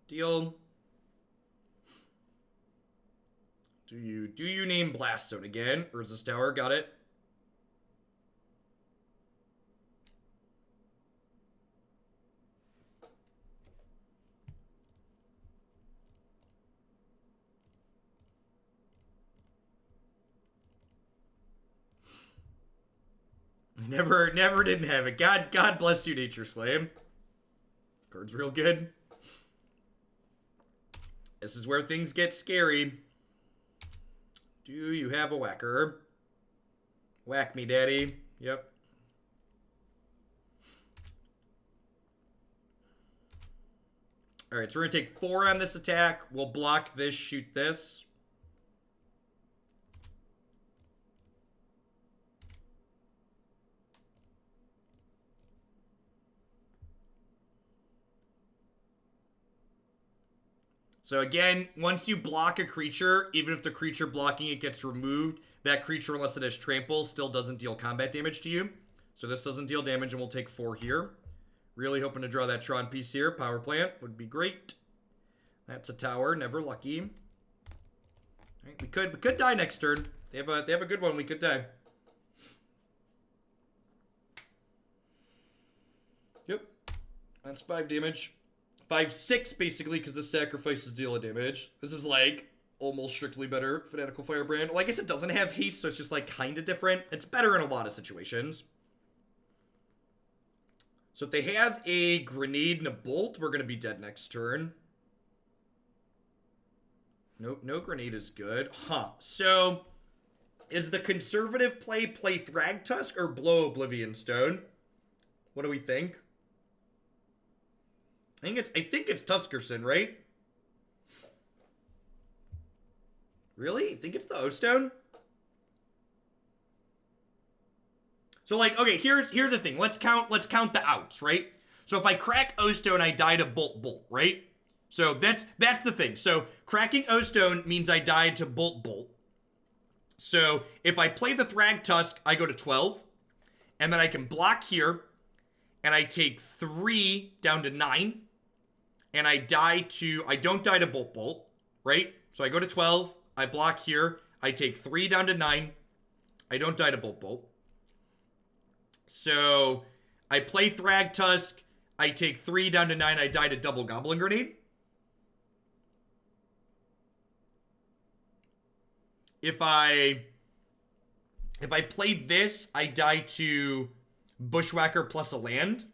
Deal. Do you name Blast Zone again? Urza Tower, got it. Never didn't have it. God bless you, Nature's Claim. Card's real good. This is where things get scary. Do you have a whacker? Whack me, daddy. Yep. Alright, so we're going to take 4 on this attack. We'll block this, shoot this. So again, once you block a creature, even if the creature blocking it gets removed, that creature, unless it has trample, still doesn't deal combat damage to you. So this doesn't deal damage, and we'll take 4 here. Really hoping to draw that Tron piece here. Power plant would be great. That's a tower, never lucky. All right, we could die next turn. They have a good one. We could die. Yep, that's 5 damage. 5/6 basically, because the sacrifices deal a damage. This is like almost strictly better. Fanatical Firebrand. Well, I guess it doesn't have haste, so it's just like kind of different. It's better in a lot of situations. So if they have a grenade and a bolt, we're going to be dead next turn. Nope, no grenade is good. Huh. So is the conservative play Thragtusk or blow Oblivion Stone? What do we think? I think it's Tuskerson, right? Really? You think it's the O-Stone? So like, okay, here's the thing. Let's count the outs, right? So if I crack O-Stone, I die to Bolt, right? So that's the thing. So cracking O-Stone means I die to Bolt. So if I play the Thragtusk, I go to 12. And then I can block here. And I take 3 down to 9. And I don't die to Bolt, right? So I go to 12. I block here. I take 3 down to 9. I don't die to Bolt. So I play Thragtusk. I take 3 down to 9. I die to double Goblin Grenade. If I play this, I die to Bushwhacker plus a land.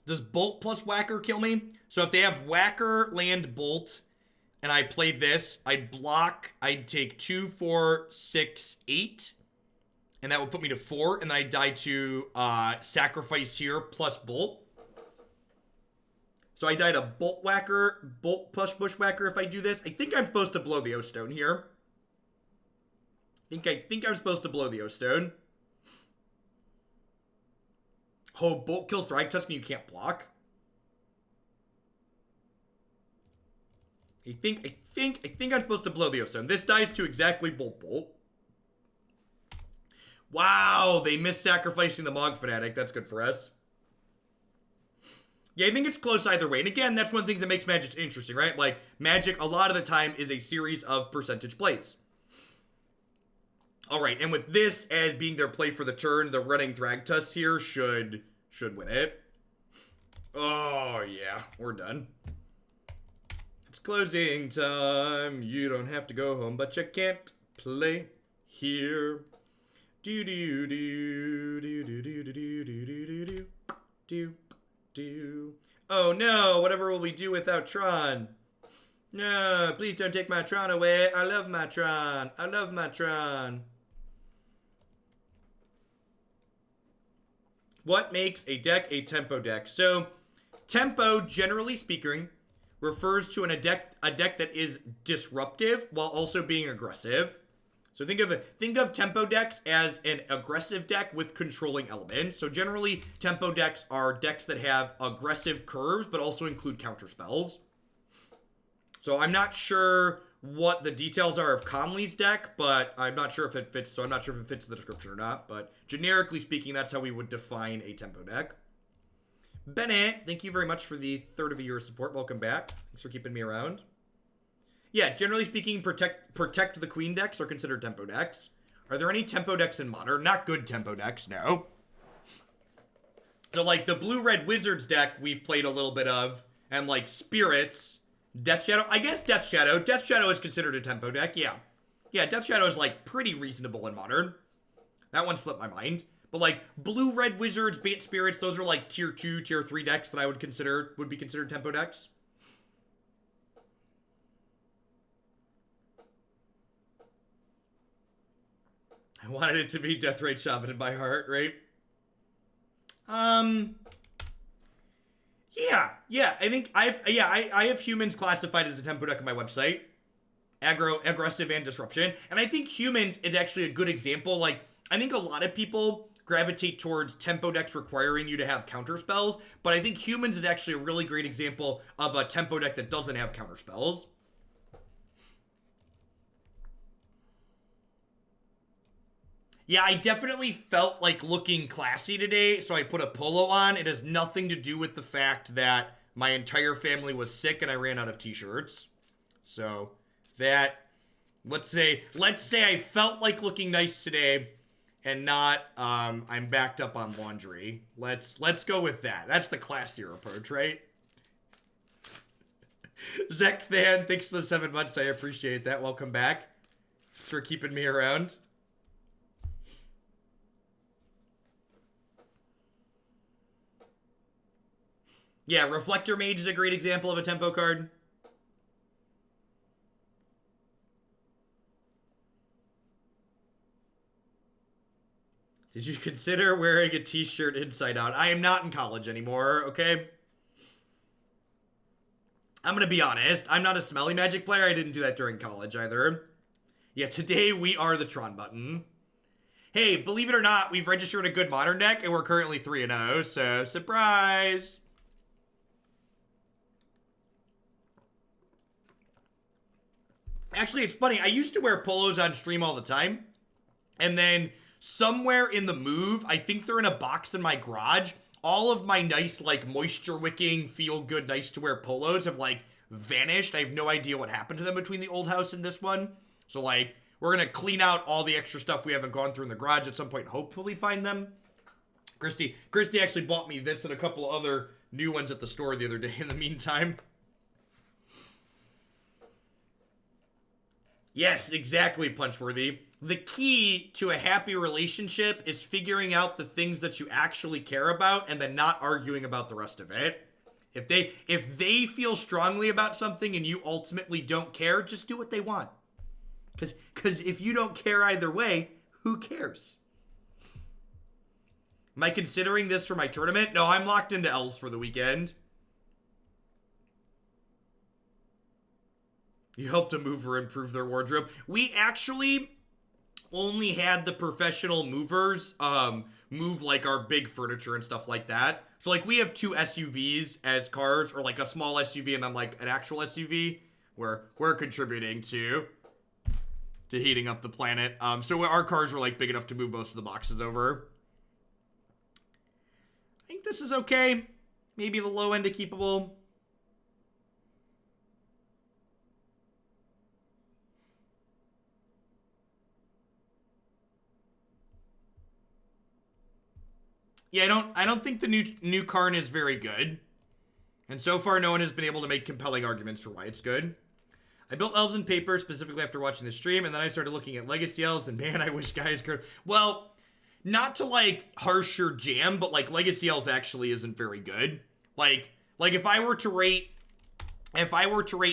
Does Bolt plus Whacker kill me? So if they have Whacker, Land, Bolt, and I play this, I'd block, I'd take 2, 4, 6, 8, and that would put me to 4, and then I'd die to Sacrifice here plus Bolt. So I die to Bolt Whacker, Bolt plus Bushwhacker if I do this. I think I'm supposed to blow the O-Stone here. I think I'm supposed to blow the O-Stone. Oh, Bolt kills Thragtusk and you can't block. I think I'm supposed to blow the O-Stone. This dies to exactly Bolt. Wow, they missed sacrificing the Mog Fanatic. That's good for us. Yeah, I think it's close either way. And again, that's one of the things that makes Magic interesting, right? Like, Magic, a lot of the time, is a series of percentage plays. Alright, and with this as being their play for the turn, the running Thragtusk here should win it. Oh, yeah, we're done. It's closing time. You don't have to go home, but you can't play here. Do do do do do do do do do do do do. Oh no, whatever will we do without Tron? No, please don't take my Tron away. I love my Tron. I love my Tron. What makes a deck a tempo deck? So, tempo, generally speaking, refers to a deck that is disruptive while also being aggressive. So think of tempo decks as an aggressive deck with controlling elements. So generally, tempo decks are decks that have aggressive curves, but also include counter spells. So I'm not sure what the details are of Conley's deck, but I'm not sure if it fits. So I'm not sure if it fits the description or not. But generically speaking, that's how we would define a tempo deck. Bennett, thank you very much for the third of a year of support. Welcome back. Thanks for keeping me around. Yeah, generally speaking, protect the Queen decks are considered tempo decks. Are there any tempo decks in Modern? Not good tempo decks, no. So, like, the blue-red Wizards deck we've played a little bit of, and, like, Spirits, Death Shadow. I guess Death Shadow. Death Shadow is considered a tempo deck, yeah. Yeah, Death Shadow is, like, pretty reasonable in Modern. That one slipped my mind. But, like, blue-red Wizards, Bait Spirits, those are, like, tier 2, tier 3 decks that I would be considered tempo decks. I wanted it to be Deathrite Shaman in my heart, right? Yeah. I think I have Humans classified as a tempo deck on my website. Aggro, aggressive, and disruption. And I think Humans is actually a good example. Like, I think a lot of people gravitate towards tempo decks requiring you to have counter spells, but I think Humans is actually a really great example of a tempo deck that doesn't have counter spells. Yeah, I definitely felt like looking classy today, so I put a polo on. It has nothing to do with the fact that my entire family was sick and I ran out of t-shirts. So, that, let's say I felt like looking nice today and not, I'm backed up on laundry. Let's go with that. That's the classier approach, right? Zek Than, thanks for the 7 months. I appreciate that. Welcome back. Thanks for keeping me around. Yeah, Reflector Mage is a great example of a tempo card. Did you consider wearing a t-shirt inside out? I am not in college anymore, okay? I'm gonna be honest. I'm not a smelly Magic player. I didn't do that during college either. Yeah, today we are the Tron button. Hey, believe it or not, we've registered a good Modern deck, and we're currently 3-0, so surprise! Actually, it's funny. I used to wear polos on stream all the time. And then somewhere in the move, I think they're in a box in my garage, all of my nice, like, moisture-wicking, feel-good, nice-to-wear polos have, like, vanished. I have no idea what happened to them between the old house and this one. So, like, we're going to clean out all the extra stuff we haven't gone through in the garage at some point, hopefully find them. Christy actually bought me this and a couple other new ones at the store the other day in the meantime. Yes, exactly, Punchworthy. The key to a happy relationship is figuring out the things that you actually care about and then not arguing about the rest of it. If they feel strongly about something and you ultimately don't care, just do what they want. Because if you don't care either way, who cares? Am I considering this for my tournament? No, I'm locked into Elves for the weekend. You helped a mover improve their wardrobe. We actually only had the professional movers move like our big furniture and stuff like that. So like we have 2 SUVs as cars, or like a small SUV and then like an actual SUV where we're contributing to heating up the planet. So our cars were like big enough to move most of the boxes over. I think this is okay. Maybe the low end to keepable. Yeah, I don't think the new Karn is very good. And so far, no one has been able to make compelling arguments for why it's good. I built Elves in paper specifically after watching the stream, and then I started looking at Legacy Elves, and man, I wish guys could. Well, not to like harsh your jam, but like Legacy Elves actually isn't very good. Like if I were to rate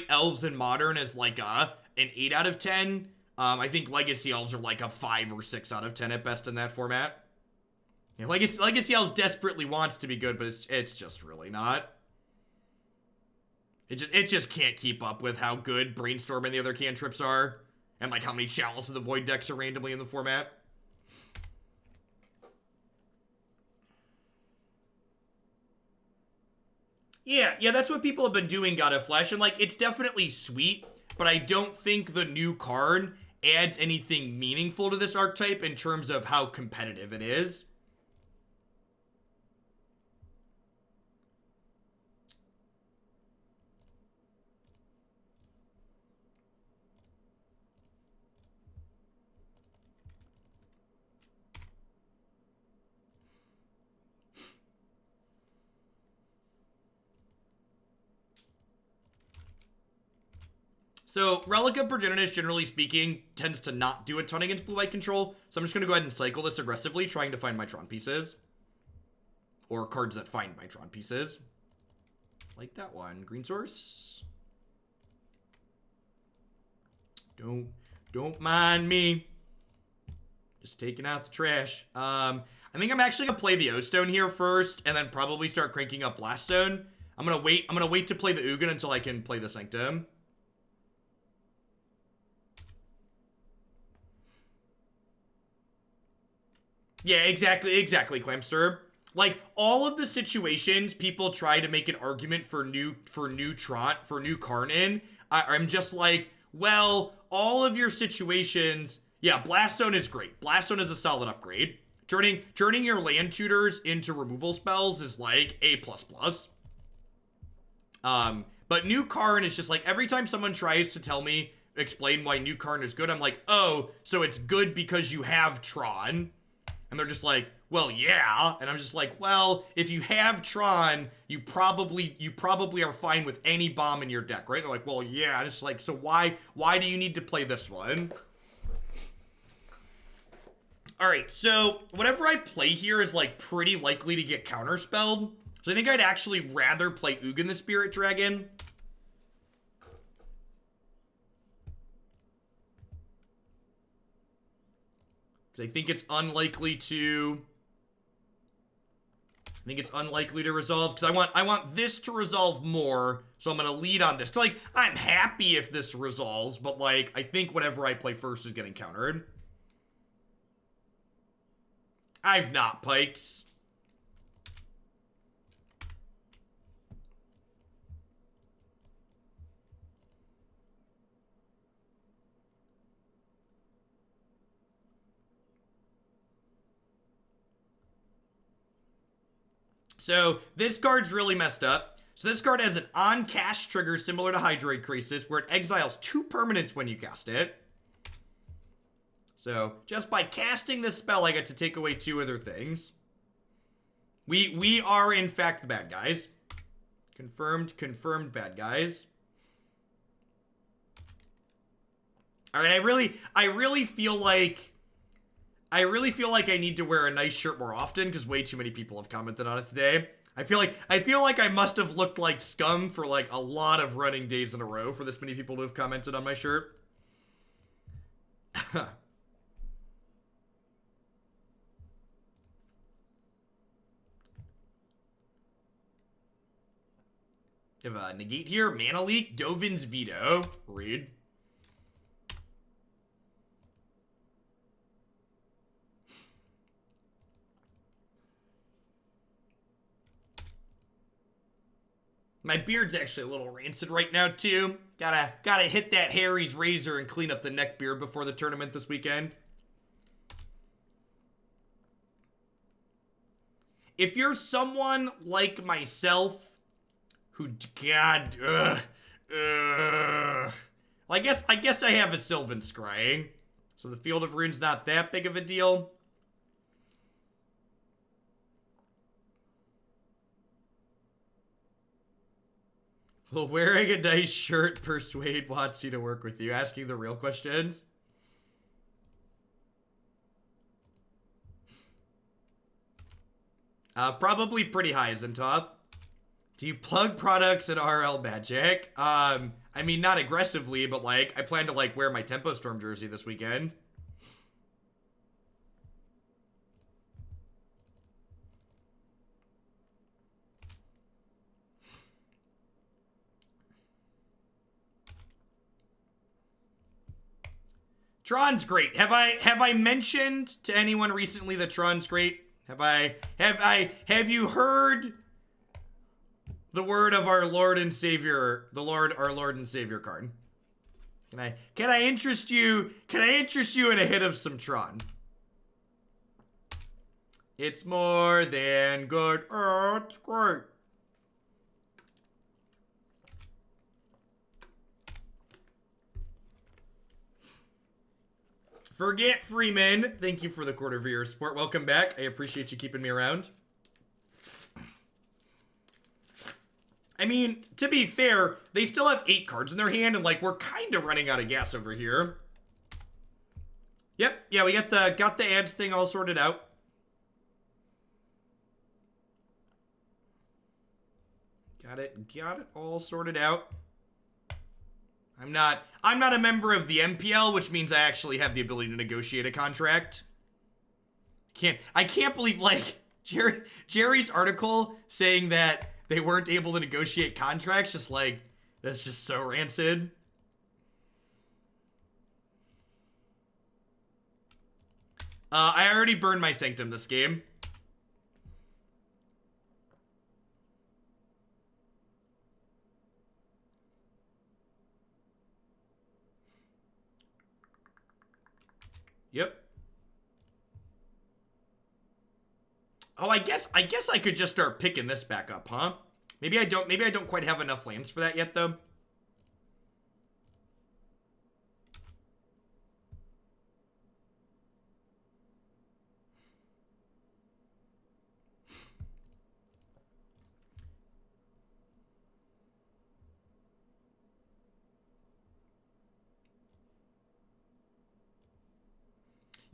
Elves in Modern as like an 8 out of 10, I think Legacy Elves are like a 5 or 6 out of 10 at best in that format. Yeah, Legacy Elves desperately wants to be good, but it's just really not. It just can't keep up with how good Brainstorm and the other cantrips are, and like how many Chalice of the Void decks are randomly in the format. Yeah, that's what people have been doing, God of Flesh, and like it's definitely sweet, but I don't think the new Karn adds anything meaningful to this archetype in terms of how competitive it is. So, Relic of Progenitus, generally speaking, tends to not do a ton against blue-white control. So I'm just going to go ahead and cycle this aggressively, trying to find my Tron pieces. Or cards that find my Tron pieces. Like that one. Green source. Don't mind me. Just taking out the trash. I think I'm actually going to play the O-Stone here first, and then probably start cranking up Blast Stone. I'm going to wait to play the Ugin until I can play the Sanctum. Yeah, exactly, Clamster. Like, all of the situations people try to make an argument for new Karn in, I'm just like, well, all of your situations, yeah, Blast Stone is great. Blast Stone is a solid upgrade. Turning your land tutors into removal spells is like A++. But new Karn is just like, every time someone tries to explain why new Karn is good, I'm like, oh, so it's good because you have Tron. And they're just like, well, yeah. And I'm just like, well, if you have Tron, you probably are fine with any bomb in your deck, right? They're like, well, yeah. And it's like, so why do you need to play this one? All right, so whatever I play here is like pretty likely to get counterspelled. So I think I'd actually rather play Ugin the Spirit Dragon. I think it's unlikely to resolve, because I want this to resolve more, so I'm gonna lead on this. So like, I'm happy if this resolves, but like, I think whatever I play first is getting countered. I've not pikes. So, this card's really messed up. So this card has an on-cast trigger similar to Hydroid Crisis, where it exiles 2 permanents when you cast it. So, just by casting this spell, I get to take away 2 other things. We are, in fact, the bad guys. Confirmed bad guys. Alright, I really feel like I need to wear a nice shirt more often, because way too many people have commented on it today. I feel like I must have looked like scum for like a lot of running days in a row for this many people to have commented on my shirt. We have a negate here, Mana Leak, Dovin's Veto. Read. My beard's actually a little rancid right now, too. Gotta hit that Harry's razor and clean up the neck beard before the tournament this weekend. If you're someone like myself who, God, well, I guess I have a Sylvan Scrying, so the Field of Rune's not that big of a deal. Will wearing a nice shirt persuade Watsy to work with you? Asking the real questions. Probably pretty high, Zentoth. Do you plug products at RL Magic? I mean, not aggressively, but like, I plan to like wear my Tempo Storm jersey this weekend. Tron's great. Have I mentioned to anyone recently that Tron's great? Have you heard the word of our Lord and Savior, our Lord and Savior Karn? Can I interest you in a hit of some Tron? It's more than good. It's great. Forget Freeman, thank you for the quarter of your support. Welcome back. I appreciate you keeping me around. I mean, to be fair, they still have 8 cards in their hand, and, like, we're kind of running out of gas over here. Yep, yeah, we got the ads thing all sorted out. Got it all sorted out. I'm not a member of the MPL, which means I actually have the ability to negotiate a contract. I can't believe, like, Jerry's article saying that they weren't able to negotiate contracts, just like, that's just so rancid. I already burned my Sanctum this game. Yep. Oh, I guess I could just start picking this back up, huh? Maybe I don't quite have enough lands for that yet, though.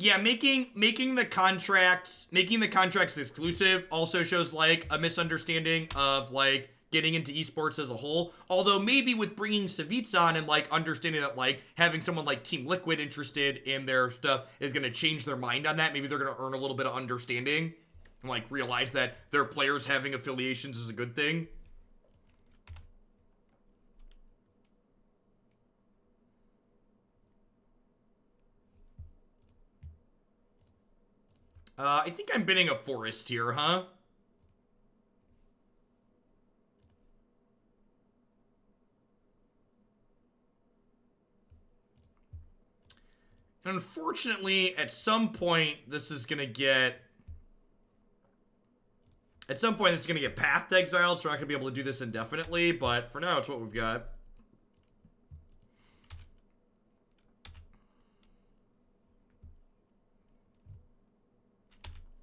Yeah, making the contracts exclusive also shows, like, a misunderstanding of, like, getting into esports as a whole. Although maybe with bringing Savitz on and, like, understanding that, like, having someone like Team Liquid interested in their stuff is going to change their mind on that. Maybe they're going to earn a little bit of understanding and, like, realize that their players having affiliations is a good thing. I think I'm bidding a forest here, huh? And unfortunately, at some point, this is gonna get path to exiled, so we're not gonna be able to do this indefinitely, but for now, it's what we've got.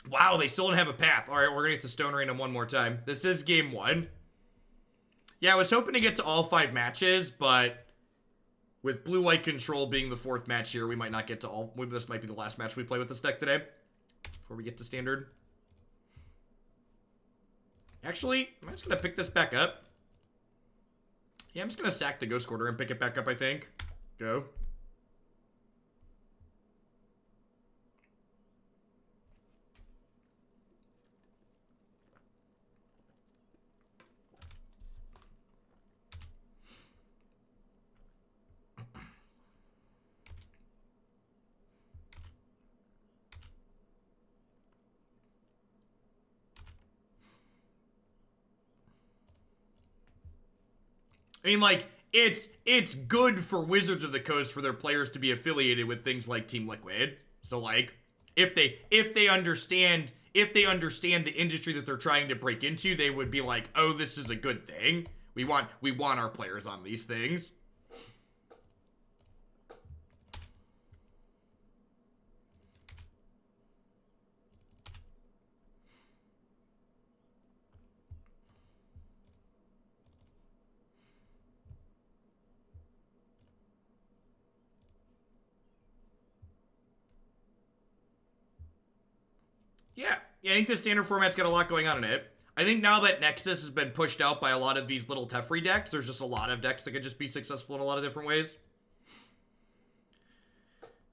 Wow, they still don't have a path. All right, we're gonna get to Stone Rain one more time. This is game 1. Yeah, I was hoping to get to all 5 matches, but with blue-white control being the 4th match here, we might not get to all. This might be the last match we play with this deck today before we get to standard. Actually, I'm just gonna pick this back up. Yeah, I'm just gonna sack the Ghost Quarter and pick it back up, I think. Go. I mean, like, it's good for Wizards of the Coast for their players to be affiliated with things like Team Liquid. So, like, if they understand the industry that they're trying to break into, they would be like, oh, this is a good thing. We want our players on these things. Yeah, I think the standard format's got a lot going on in it. I think now that Nexus has been pushed out by a lot of these little Teferi decks, there's just a lot of decks that could just be successful in a lot of different ways.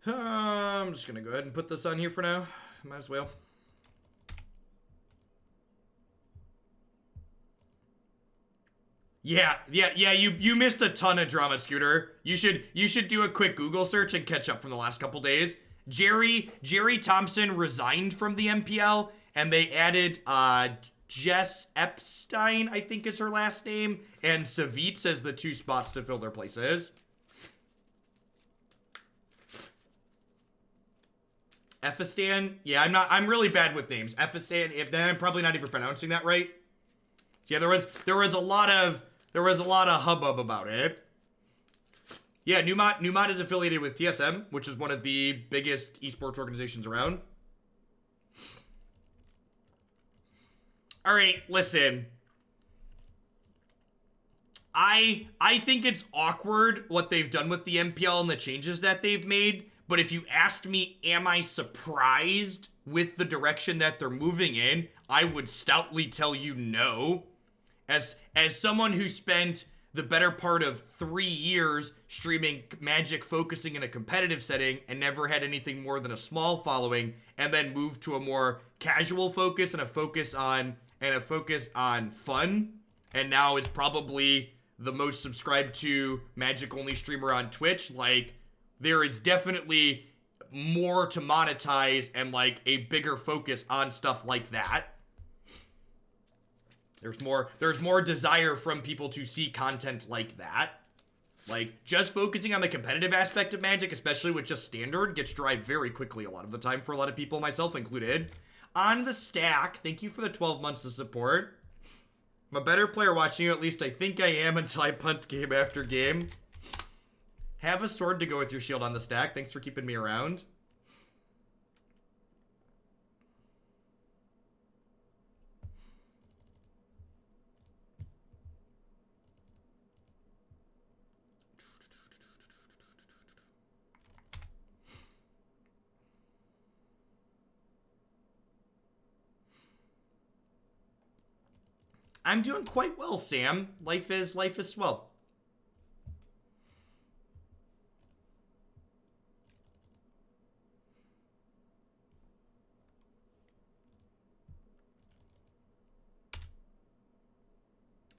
I'm just going to go ahead and put this on here for now. Might as well. Yeah, you missed a ton of drama, Scooter. You should do a quick Google search and catch up from the last couple days. Jerry Thompson resigned from the MPL, and they added Jess Epstein, I think is her last name, and Savitz as the 2 spots to fill their places. Ephistan? Yeah, I'm really bad with names. Ephistan, I'm probably not even pronouncing that right. Yeah, there was a lot of hubbub about it. Yeah, Newmont is affiliated with TSM, which is one of the biggest esports organizations around. All right, listen. I think it's awkward what they've done with the MPL and the changes that they've made. But if you asked me, am I surprised with the direction that they're moving in? I would stoutly tell you no. As someone who spent the better part of 3 years streaming Magic, focusing in a competitive setting, and never had anything more than a small following, and then moved to a more casual focus and a focus on fun, and now is probably the most subscribed to Magic only streamer on Twitch. Like, there is definitely more to monetize and like a bigger focus on stuff like that. There's more desire from people to see content like that. Like, just focusing on the competitive aspect of Magic, especially with just standard, gets dry very quickly a lot of the time for a lot of people, myself included. On the stack, thank you for the 12 months of support. I'm a better player watching you, at least I think I am, until I punt game after game. Have a sword to go with your shield on the stack. Thanks for keeping me around. I'm doing quite well, Sam. Life is swell.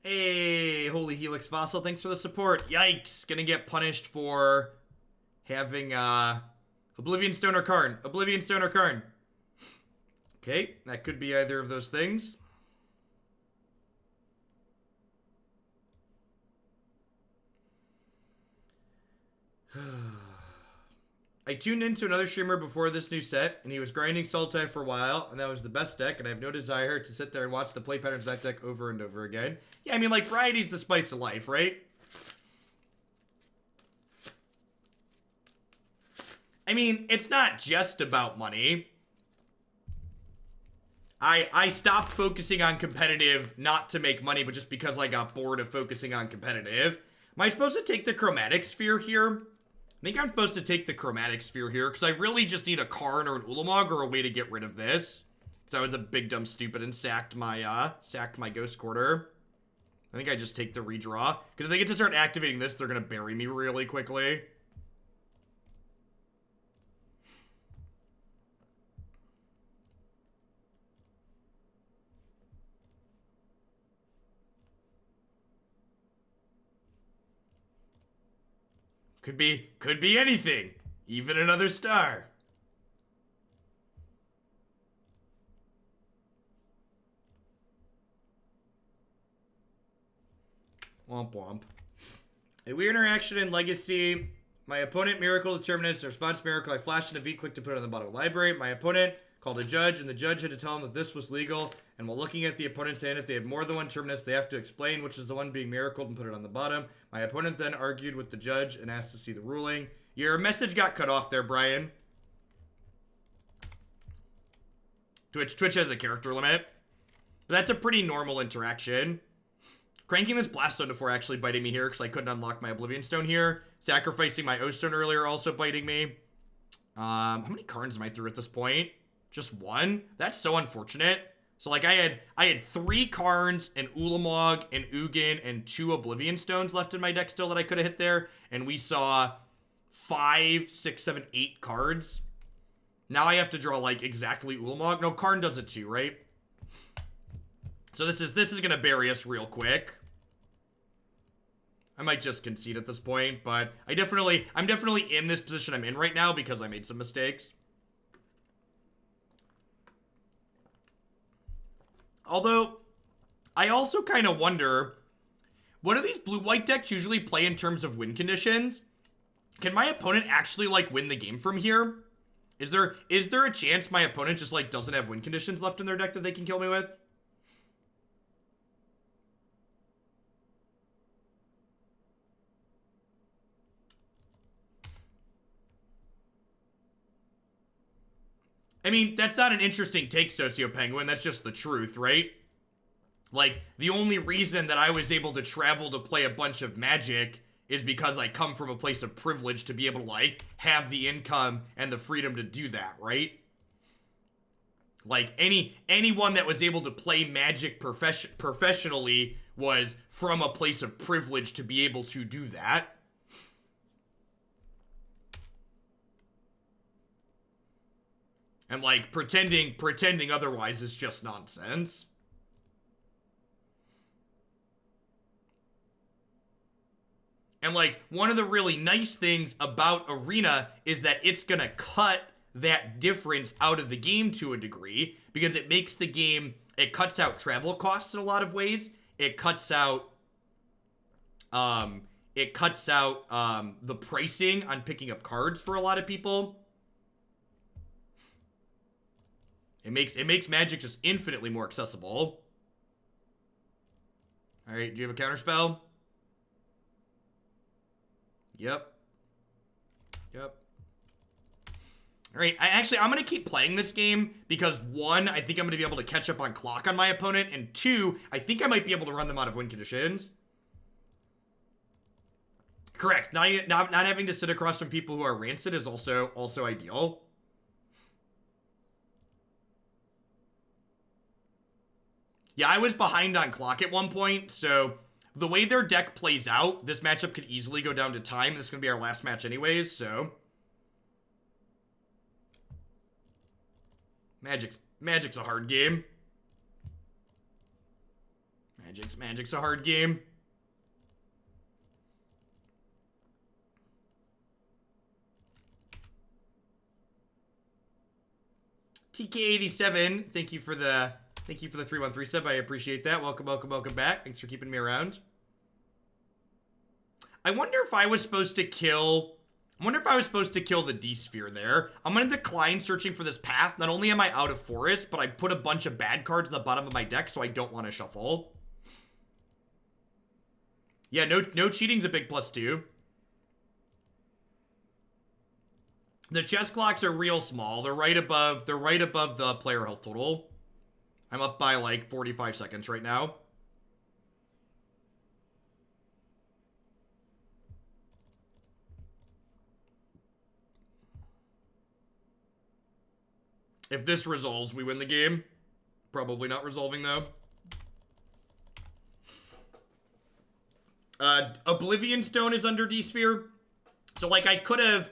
Hey, Holy Helix Fossil, thanks for the support. Yikes, gonna get punished for having Oblivion Stone or Karn. Oblivion Stone or Karn. Okay, that could be either of those things. I tuned into another streamer before this new set, and he was grinding Sultai for a while, and that was the best deck, and I have no desire to sit there and watch the play patterns of that deck over and over again. Yeah, I mean, like, variety's the spice of life, right? I mean, it's not just about money. I stopped focusing on competitive not to make money, but just because I got bored of focusing on competitive. Am I supposed to take the Chromatic Sphere here? I think I'm supposed to take the Chromatic Sphere here, because I really just need a Karn or an Ulamog or a way to get rid of this. Because I was a big dumb stupid and sacked my Ghost Quarter. I think I just take the redraw. Because if they get to start activating this, they're going to bury me really quickly. Could be anything. Even another star. Womp womp. A weird interaction in Legacy. My opponent Miracle Determinants. In response to Miracle, I flashed in a V-click to put it on the bottom of the library. My opponent called a judge, and the judge had to tell him that this was legal. And while looking at the opponent's hand, if they have more than one Terminus, they have to explain which is the one being miracled and put it on the bottom. My opponent then argued with the judge and asked to see the ruling. Your message got cut off there, Brian. Twitch has a character limit. But that's a pretty normal interaction. Cranking this Blast Stone before actually biting me here because I couldn't unlock my Oblivion Stone here. Sacrificing my O-Stone earlier also biting me. How many Karns am I through at this point? Just one? That's so unfortunate. So, like, I had 3 Karns, an Ulamog, an Ugin, and 2 Oblivion Stones left in my deck still that I could have hit there. And we saw 5, 6, 7, 8 cards. Now I have to draw, like, exactly Ulamog. No, Karn does it too, right? So this is gonna bury us real quick. I might just concede at this point, but I'm definitely in this position I'm in right now because I made some mistakes. Although, I also kind of wonder, what do these blue-white decks usually play in terms of win conditions? Can my opponent actually, like, win the game from here? Is there a chance my opponent just, like, doesn't have win conditions left in their deck that they can kill me with? I mean, that's not an interesting take, Socio Penguin. That's just the truth, right? Like, the only reason that I was able to travel to play a bunch of Magic is because I come from a place of privilege to be able to, like, have the income and the freedom to do that, right? Like, anyone that was able to play Magic professionally was from a place of privilege to be able to do that. And, like, pretending otherwise is just nonsense. And, like, one of the really nice things about Arena is that it's gonna cut that difference out of the game to a degree, because it makes the game, it cuts out travel costs in a lot of ways. It cuts out, the pricing on picking up cards for a lot of people. It makes Magic just infinitely more accessible. All right, do you have a counterspell? Yep. All right, I'm going to keep playing this game because, one, I think I'm going to be able to catch up on clock on my opponent, and two, I think I might be able to run them out of win conditions. Correct. Not having to sit across from people who are rancid is also ideal. Yeah, I was behind on clock at one point, so the way their deck plays out, this matchup could easily go down to time. This is going to be our last match anyways, so. Magic's a hard game. Magic's a hard game. TK87, thank you for the 313 sub. I appreciate that. Welcome back. Thanks for keeping me around. I wonder if I was supposed to kill the D-Sphere there. I'm going to decline searching for this path. Not only am I out of forest, but I put a bunch of bad cards at the bottom of my deck, so I don't want to shuffle. Yeah, no cheating's a big +2. The chess clocks are real small. They're right above the player health total. I'm up by like 45 seconds right now. If this resolves, we win the game. Probably not resolving, though. Oblivion Stone is under D-Sphere. So, like, I could have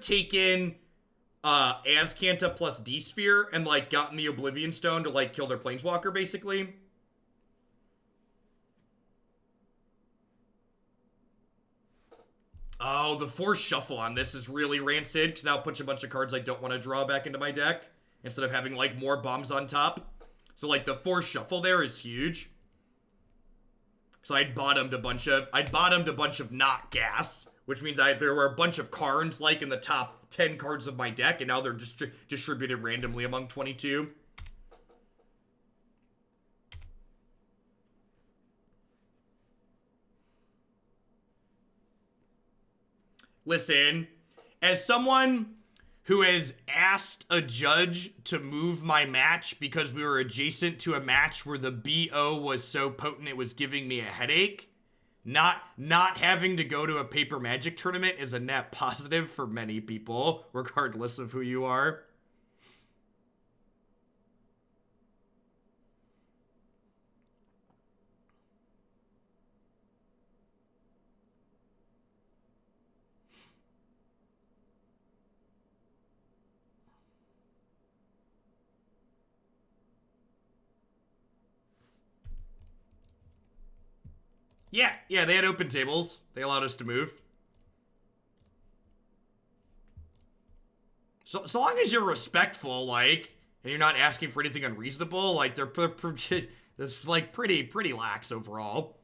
taken Azcanta plus D-Sphere and, like, gotten the Oblivion Stone to, like, kill their Planeswalker, basically. Oh, the forced shuffle on this is really rancid, because now it puts a bunch of cards I don't want to draw back into my deck, instead of having, like, more bombs on top. So, like, the forced shuffle there is huge. So I'd bottomed a bunch of not gas, which means there were a bunch of Karns, like, in the top 10 cards of my deck, and now they're just distributed randomly among 22. Listen, as someone who has asked a judge to move my match because we were adjacent to a match where the BO was so potent it was giving me a headache, not having to go to a paper Magic tournament is a net positive for many people, regardless of who you are. Yeah, they had open tables. They allowed us to move. So long as you're respectful, like, and you're not asking for anything unreasonable, like, they're it's like pretty lax overall.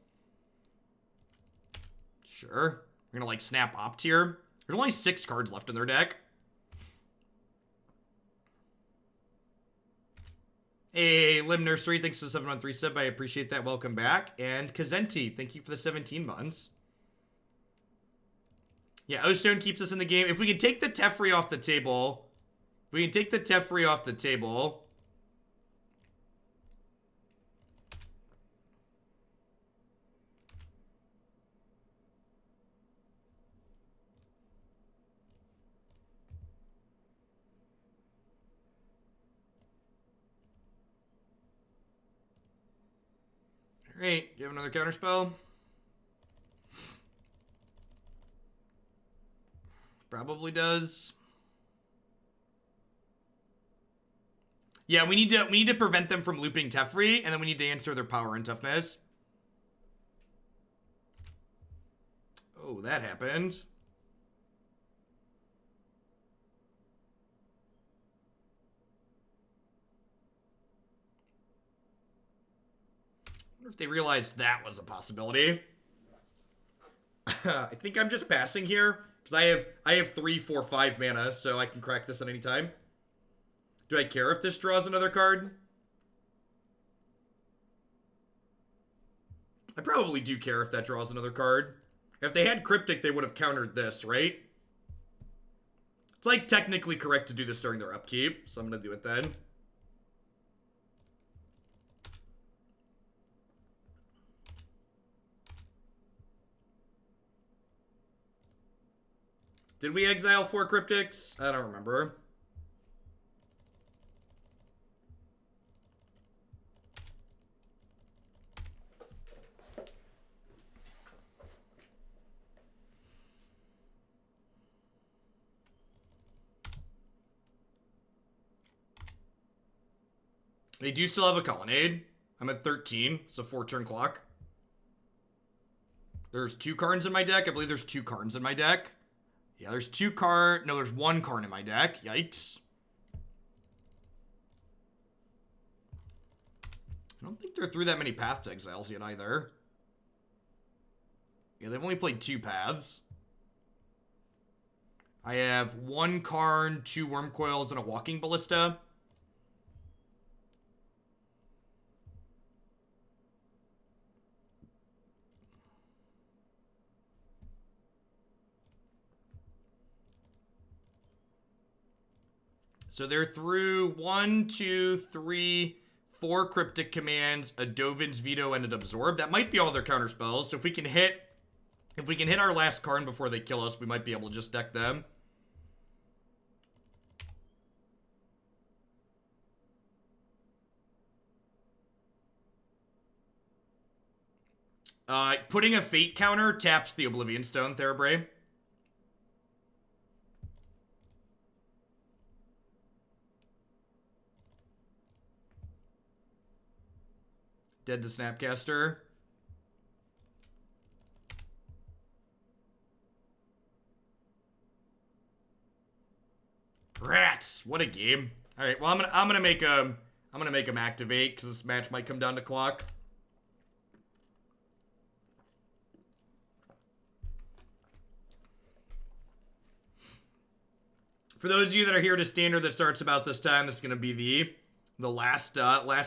Sure. We're gonna, like, snap Opt here. There's only 6 cards left in their deck. Hey, Lim Nursery, thanks for the 713 sub. I appreciate that. Welcome back. And Kazenti, thank you for the 17 months. Yeah, O-Stone keeps us in the game. If we can take the Teferi off the table, Alright, do you have another counterspell? Probably does. Yeah, we need to prevent them from looping Teferi, and then we need to answer their power and toughness. Oh, that happened. I wonder if they realized that was a possibility. I think I'm just passing here because I have 3, 4, 5 mana, so I can crack this at any time. Do I care if this draws another card? I probably do care if that draws another card. If they had Cryptic, they would have countered this, right? It's like technically correct to do this during their upkeep, so I'm gonna do it then. Did we exile 4 Cryptics? I don't remember. They do still have a Colonnade. I'm at 13. It's a 4-turn clock. There's 2 Karns in my deck. I believe there's 2 Karns in my deck. Yeah, there's 2 Karn. No, there's 1 Karn in my deck. Yikes. I don't think they're through that many Path to Exiles yet either. Yeah, they've only played 2 paths. I have 1 Karn, 2 Wurmcoils, and a Walking Ballista. So they're through 1, 2, 3, 4 Cryptic commands, a Dovin's Veto, and an Absorb. That might be all their counter spells. So if we can hit our last Karn before they kill us, we might be able to just deck them. Putting a Fate counter taps the Oblivion Stone, Therabrae. Dead to Snapcaster. Rats! What a game. All right, well I'm gonna make him activate because this match might come down to clock. For those of you that are here to Standard that starts about this time, this is gonna be the last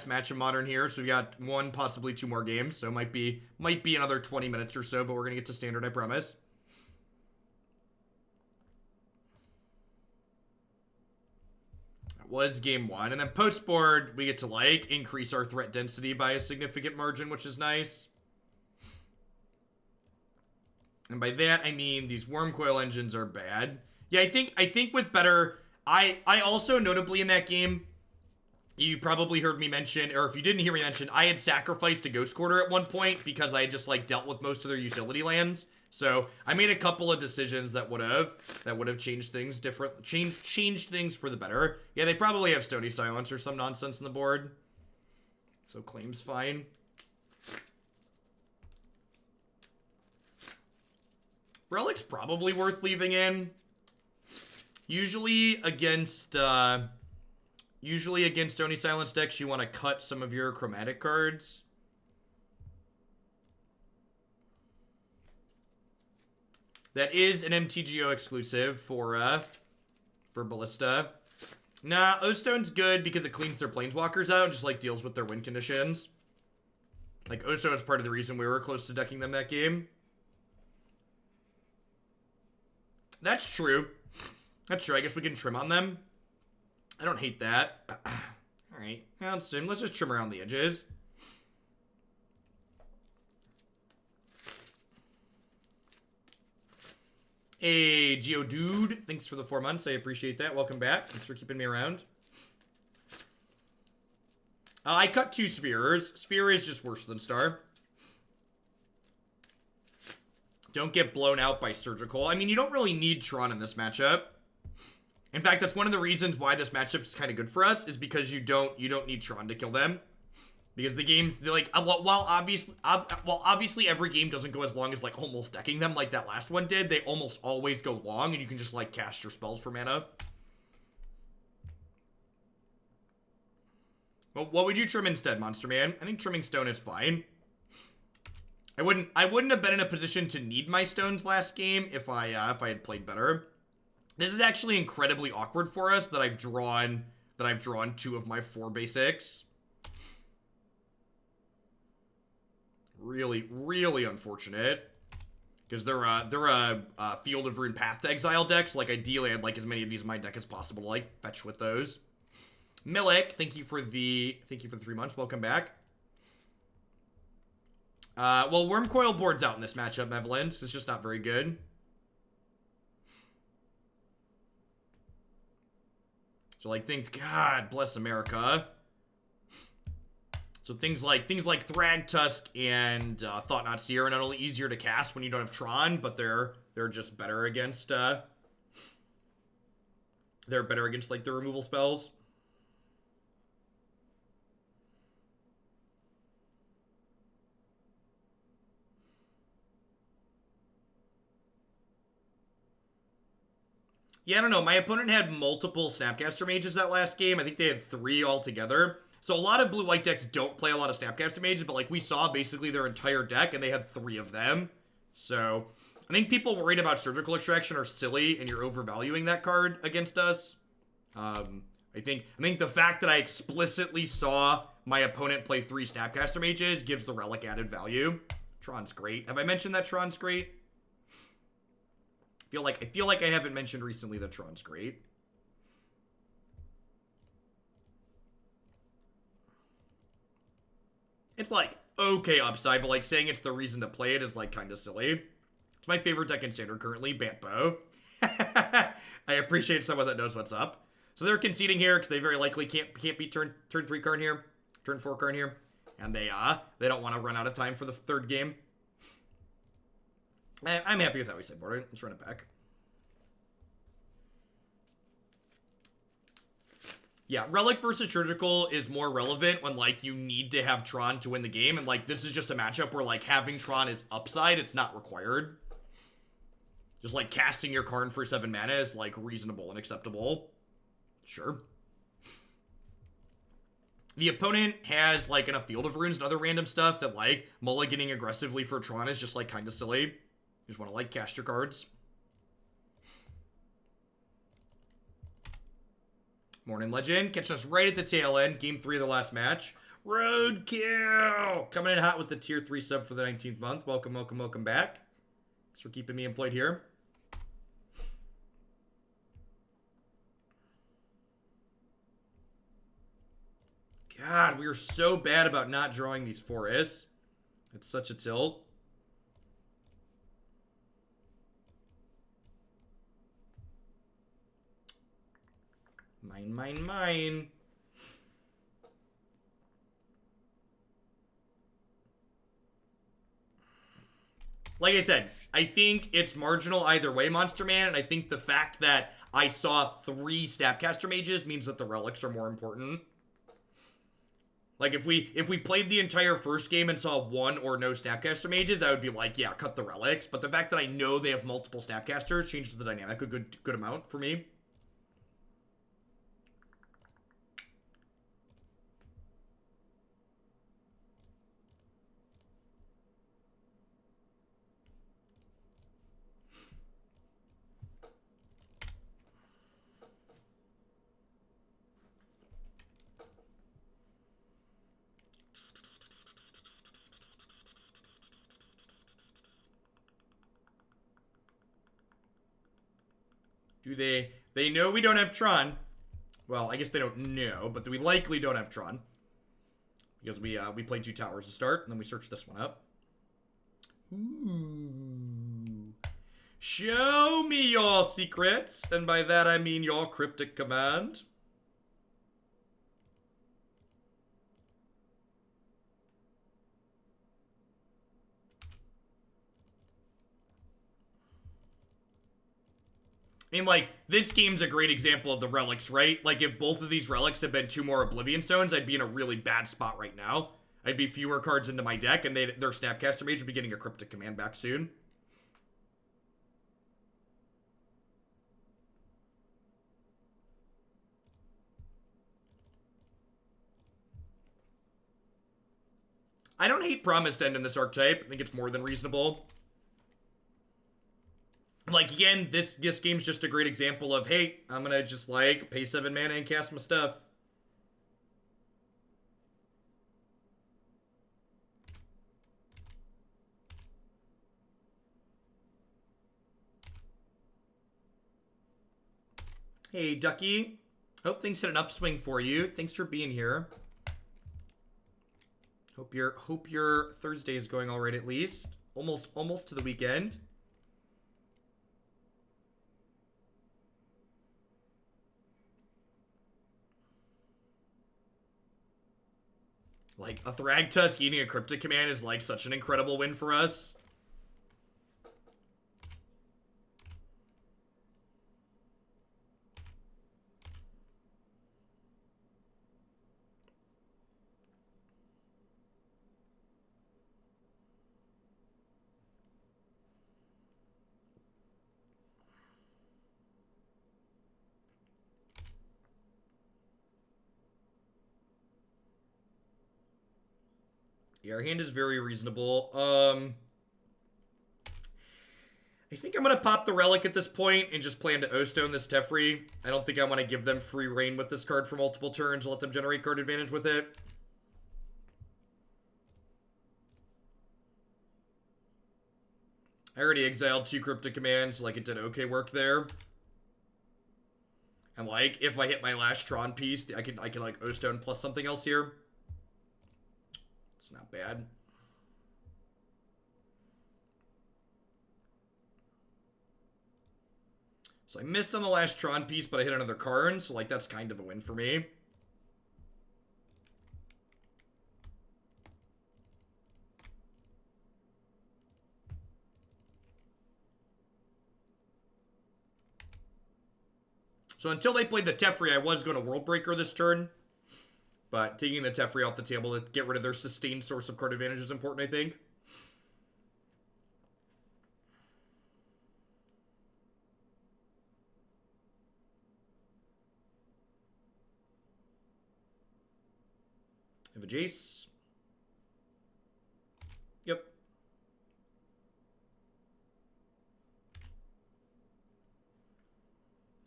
match of Modern here. So we got 1, possibly 2 more games. So it might be another 20 minutes or so, but we're gonna get to Standard, I promise. That was game 1. And then post board, we get to like increase our threat density by a significant margin, which is nice. And by that I mean these Wurmcoil engines are bad. Yeah, I think with better, I also notably in that game, you probably heard me mention, or if you didn't hear me mention, I had sacrificed a Ghost Quarter at one point because I had just like dealt with most of their utility lands. So I made a couple of decisions that would have changed things changed things for the better. Yeah, they probably have Stony Silence or some nonsense on the board. So claim's fine. Relic's probably worth leaving in. Usually against Stony Silence decks, you want to cut some of your chromatic cards. That is an MTGO exclusive for Ballista. Nah, O-Stone's good because it cleans their planeswalkers out and just like deals with their win conditions. Like O-Stone is part of the reason we were close to decking them that game. That's true. That's true. I guess we can trim on them. I don't hate that. Alright. Let's just trim around the edges. Hey, Geodude. Thanks for the 4 months. I appreciate that. Welcome back. Thanks for keeping me around. I cut 2 spheres. Sphere is just worse than Star. Don't get blown out by Surgical. I mean, you don't really need Tron in this matchup. In fact, that's one of the reasons why this matchup is kind of good for us, is because you don't need Tron to kill them. Because the games, they're like, while obviously every game doesn't go as long as like almost decking them like that last one did, they almost always go long, and you can just like cast your spells for mana. Well, what would you trim instead, Monster Man? I think trimming stone is fine. I wouldn't have been in a position to need my stones last game if I had played better. This is actually incredibly awkward for us that I've drawn 2 of my 4 basics. Really, really unfortunate. Because they're a Field of Ruin Path to Exile decks. Like, ideally, I'd like as many of these in my deck as possible to, like, fetch with those. Milik, thank you for the 3 months. Welcome back. Well, Wurmcoil boards out in this matchup, Mevelin. It's just not very good. So, like, God bless America. So things like Thragtusk and Thought-Knot Seer are not only easier to cast when you don't have Tron, but they're just better against like the removal spells. Yeah, I don't know. My opponent had multiple Snapcaster Mages that last game. I think they had 3 altogether. So a lot of blue-white decks don't play a lot of Snapcaster Mages, but like we saw basically their entire deck, and they had 3 of them. So I think people worried about Surgical Extraction are silly, and you're overvaluing that card against us. I think the fact that I explicitly saw my opponent play 3 Snapcaster Mages gives the Relic added value. Tron's great. Have I mentioned that Tron's great? I feel like I haven't mentioned recently that Tron's great. It's like okay upside, but like saying it's the reason to play it is like kind of silly. It's my favorite deck in Standard currently, Bantbo. I appreciate someone that knows what's up. So they're conceding here because they very likely can't beat turn 3 Karn here, turn 4 Karn here, and they don't want to run out of time for the 3rd game. I'm happy with how we sideboarded. Let's run it back. Yeah, Relic versus Surgical is more relevant when, like, you need to have Tron to win the game. And, like, this is just a matchup where, like, having Tron is upside. It's not required. Just, like, casting your Karn for 7 mana is, like, reasonable and acceptable. Sure. The opponent has, like, enough Field of Runes and other random stuff that, like, mulliganing aggressively for Tron is just, like, kind of silly. You just want to, like, cast your cards. Morning Legend, catching us right at the tail end. Game 3 of the last match. Roadkill! Coming in hot with the tier 3 sub for the 19th month. Welcome, welcome, welcome back. Thanks for keeping me employed here. God, we are so bad about not drawing these forests. It's such a tilt. Mine. Like I said, I think it's marginal either way, Monster Man, and I think the fact that I saw 3 Snapcaster Mages means that the relics are more important. Like, if we played the entire first game and saw 1 or no Snapcaster Mages, I would be like, yeah, cut the relics. But the fact that I know they have multiple Snapcasters changes the dynamic a good amount for me. Do they know we don't have Tron? Well, I guess they don't know, but we likely don't have Tron. Because we played 2 towers to start, and then we searched this one up. Ooh. Show me your secrets, and by that I mean your cryptic command. I mean, like, this game's a great example of the relics, right? Like, if both of these relics had been 2 more Oblivion Stones, I'd be in a really bad spot right now. I'd be fewer cards into my deck, and their Snapcaster Mage would be getting a Cryptic Command back soon. I don't hate Promised End in this archetype. I think it's more than reasonable. Like, again, this game's just a great example of, hey, I'm gonna just, like, pay 7 mana and cast my stuff. Hey, Ducky. Hope things hit an upswing for you. Thanks for being here. Hope your Thursday is going all right at least. Almost to the weekend. Like, a Thragtusk eating a Cryptic Command is, like, such an incredible win for us. Yeah, our hand is very reasonable. I think I'm going to pop the Relic at this point and just plan to O-Stone this Teferi. I don't think I want to give them free reign with this card for multiple turns. Let them generate card advantage with it. I already exiled 2 Cryptic Commands, like it did okay work there. And like, if I hit my last Tron piece, I can like O-Stone plus something else here. It's not bad. So I missed on the last Tron piece, but I hit another Karn, so like that's kind of a win for me. So until they played the Teferi, I was going to World Breaker this turn. But taking the Teferi off the table to get rid of their sustained source of card advantage is important, I think. I have a Jace. Yep.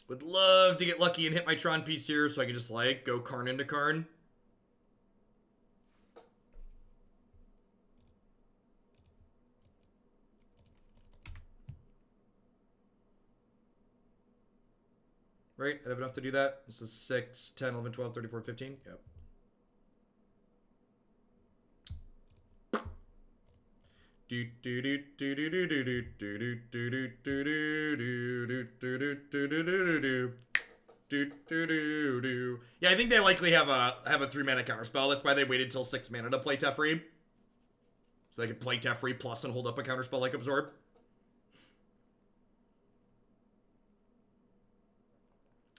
Would love to get lucky and hit my Tron piece here so I can just, like, go Karn into Karn. Right? I have enough to do that. This is 6, 10, 11, 12, 34, 15. Yep. Yeah, I think they likely have a 3-mana counterspell. That's why they waited till 6 mana to play Teferi. So they could play Teferi plus and hold up a counterspell like Absorb.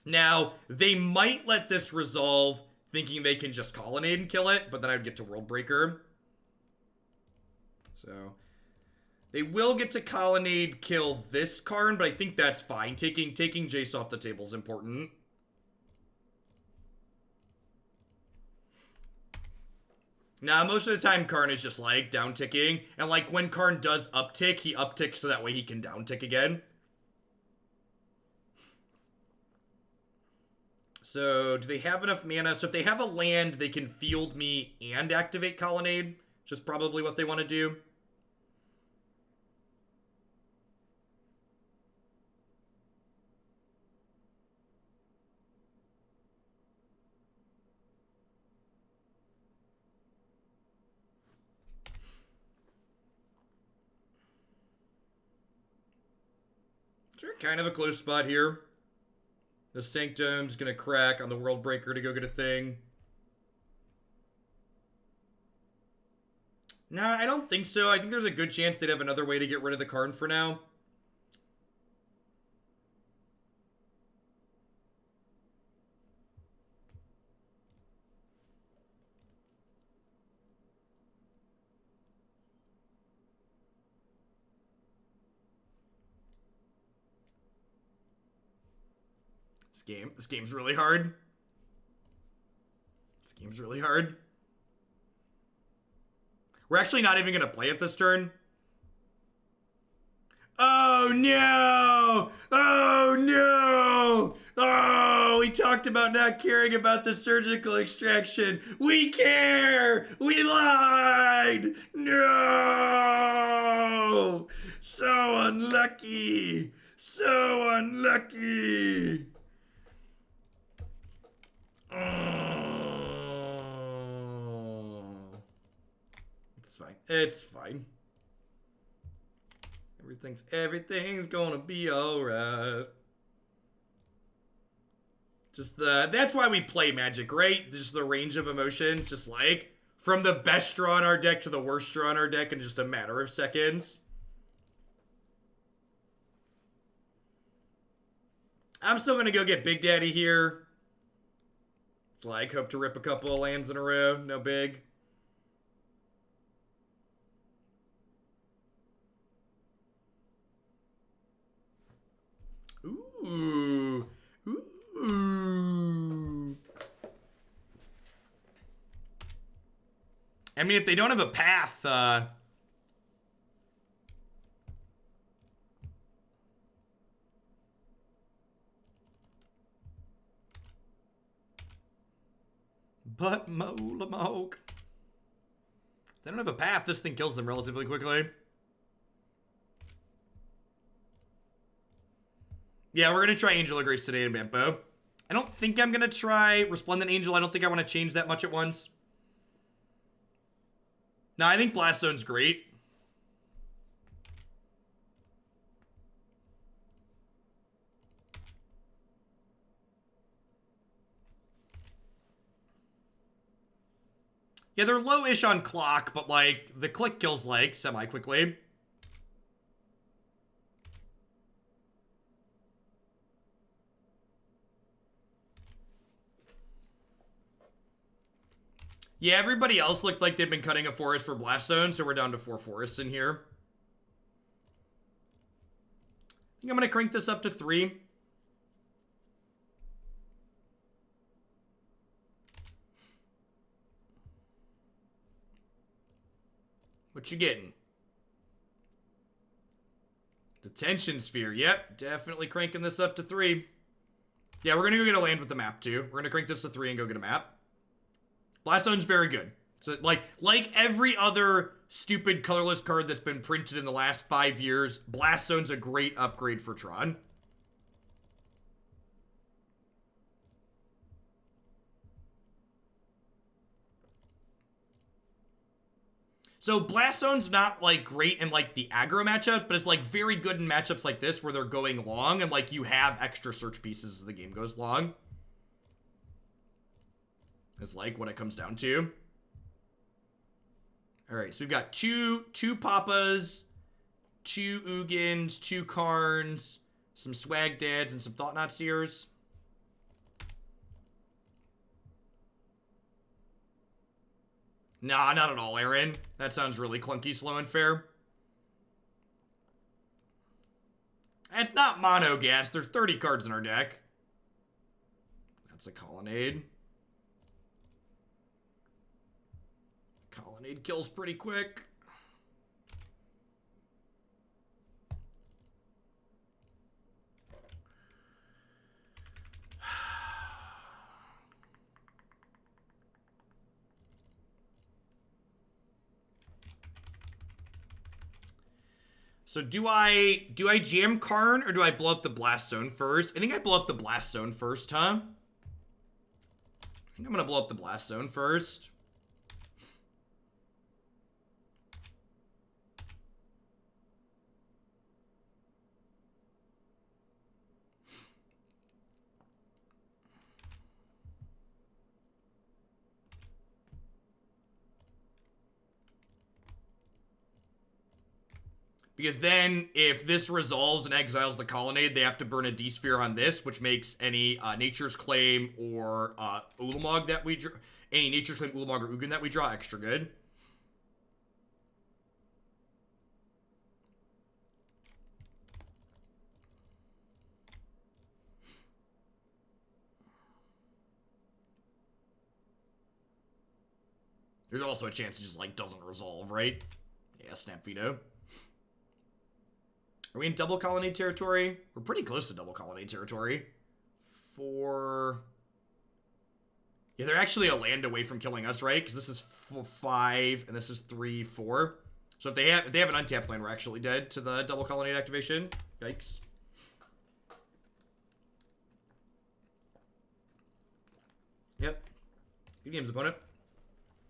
Now, they might let this resolve thinking they can just Colonnade and kill it, but then I would get to World Breaker. So, they will get to Colonnade kill this Karn, but I think that's fine. Taking Jace off the table is important. Now, most of the time, Karn is just, like, down-ticking. And, like, when Karn does uptick, he upticks so that way he can down-tick again. So, do they have enough mana? So, if they have a land, they can field me and activate Colonnade, which is probably what they want to do. Sure, kind of a close spot here. The Sanctum's gonna crack on the World Breaker to go get a thing. Nah, I don't think so. I think there's a good chance they'd have another way to get rid of the Karn for now. This game's really hard. This game's really hard. We're actually not even gonna play it this turn. Oh no! Oh no! Oh, we talked about not caring about the surgical extraction. We care! We lied! No! So unlucky! So unlucky! Oh. It's fine. It's fine. Everything's gonna be alright. Just that's why we play Magic, right? Just the range of emotions, just like from the best draw in our deck to the worst draw in our deck in just a matter of seconds. I'm still gonna go get Big Daddy here. Like, hope to rip a couple of lands in a row. No big. Ooh. Ooh. I mean, if they don't have a path, but Ulamog. If they don't have a path, this thing kills them relatively quickly. Yeah, we're going to try Angel of Grace today in Bampo. I don't think I'm going to try Resplendent Angel. I don't think I want to change that much at once. No, I think Blast Zone's great. Yeah, they're low-ish on clock, but, like, the click kills, like, semi-quickly. Yeah, everybody else looked like they've been cutting a forest for Blast Zone, so we're down to 4 forests in here. I think I'm going to crank this up to 3. What you getting? Detention Sphere. Yep, definitely cranking this up to 3. Yeah, we're going to go get a land with the map, too. We're going to crank this to 3 and go get a map. Blast Zone's very good. So, like every other stupid colorless card that's been printed in the last 5 years, Blast Zone's a great upgrade for Tron. So Blast Zone's not, like, great in, like, the aggro matchups, but it's, like, very good in matchups like this where they're going long and, like, you have extra search pieces as the game goes long. Is, like, what it comes down to. Alright, so we've got two Papas, 2 Ugins, 2 Karns, some Swag Dads, and some Thought-Knot Seers. Nah, not at all, Aaron. That sounds really clunky, slow, and fair. It's not mono gas. There's 30 cards in our deck. That's a Colonnade. Colonnade kills pretty quick. So do I jam Karn or do I blow up the Blast Zone first? I think I blow up the Blast Zone first, huh? I think I'm gonna blow up the Blast Zone first. Because then, if this resolves and exiles the Colonnade, they have to burn a D-Sphere on this, which makes any Nature's Claim or Ulamog that we draw, any Nature's Claim, Ulamog, or Ugin that we draw extra good. there's also a chance it just, like, doesn't resolve, right? Yeah, Snap Veto. Are we in double colony territory? We're pretty close to double colony territory. 4... Yeah, they're actually a land away from killing us, right? Because this is 5, and this is 3, 4. So if they have an untapped land, we're actually dead to the double colony activation. Yikes. Yep. Good games, opponent.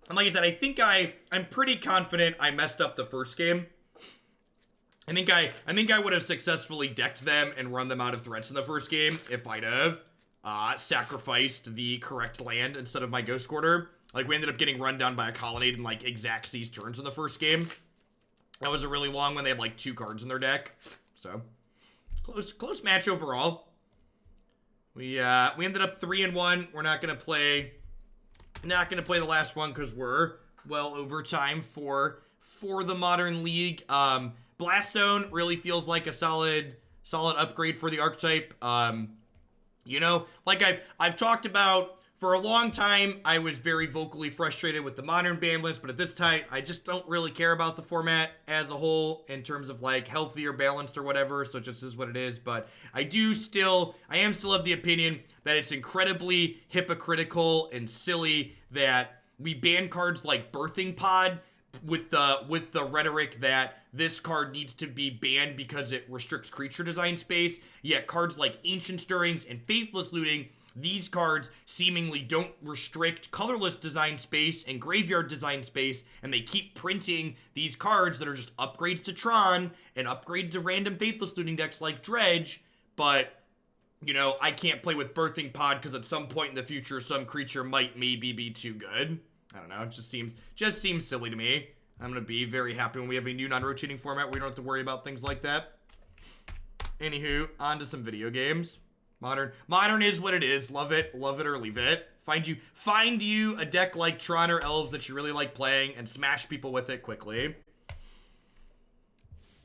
And like I said, I think I'm pretty confident I messed up the first game. I think I would have successfully decked them and run them out of threats in the first game if I'd have sacrificed the correct land instead of my Ghost Quarter. Like, we ended up getting run down by a Colonnade in, like, exact C's turns in the first game. That was a really long one. They had, like, 2 cards in their deck. So, close match overall. We ended up 3-1. We're not gonna play the last one because we're well over time for the Modern League. Blast Zone really feels like a solid upgrade for the archetype. You know, like I've talked about for a long time, I was very vocally frustrated with the Modern ban list, but at this time, I just don't really care about the format as a whole in terms of, like, healthy or balanced or whatever, so it just is what it is. But I am still of the opinion that it's incredibly hypocritical and silly that we ban cards like Birthing Pod with the rhetoric that this card needs to be banned because it restricts creature design space, yet cards like Ancient Stirrings and Faithless Looting, these cards seemingly don't restrict colorless design space and graveyard design space, and they keep printing these cards that are just upgrades to Tron and upgrades to random Faithless Looting decks like Dredge, but, you know, I can't play with Birthing Pod because at some point in the future, some creature might maybe be too good. I don't know, it just seems silly to me. I'm going to be very happy when we have a new non-rotating format where we don't have to worry about things like that. Anywho, on to some video games. Modern is what it is. Love it or leave it. Find you a deck like Tron or Elves that you really like playing and smash people with it quickly.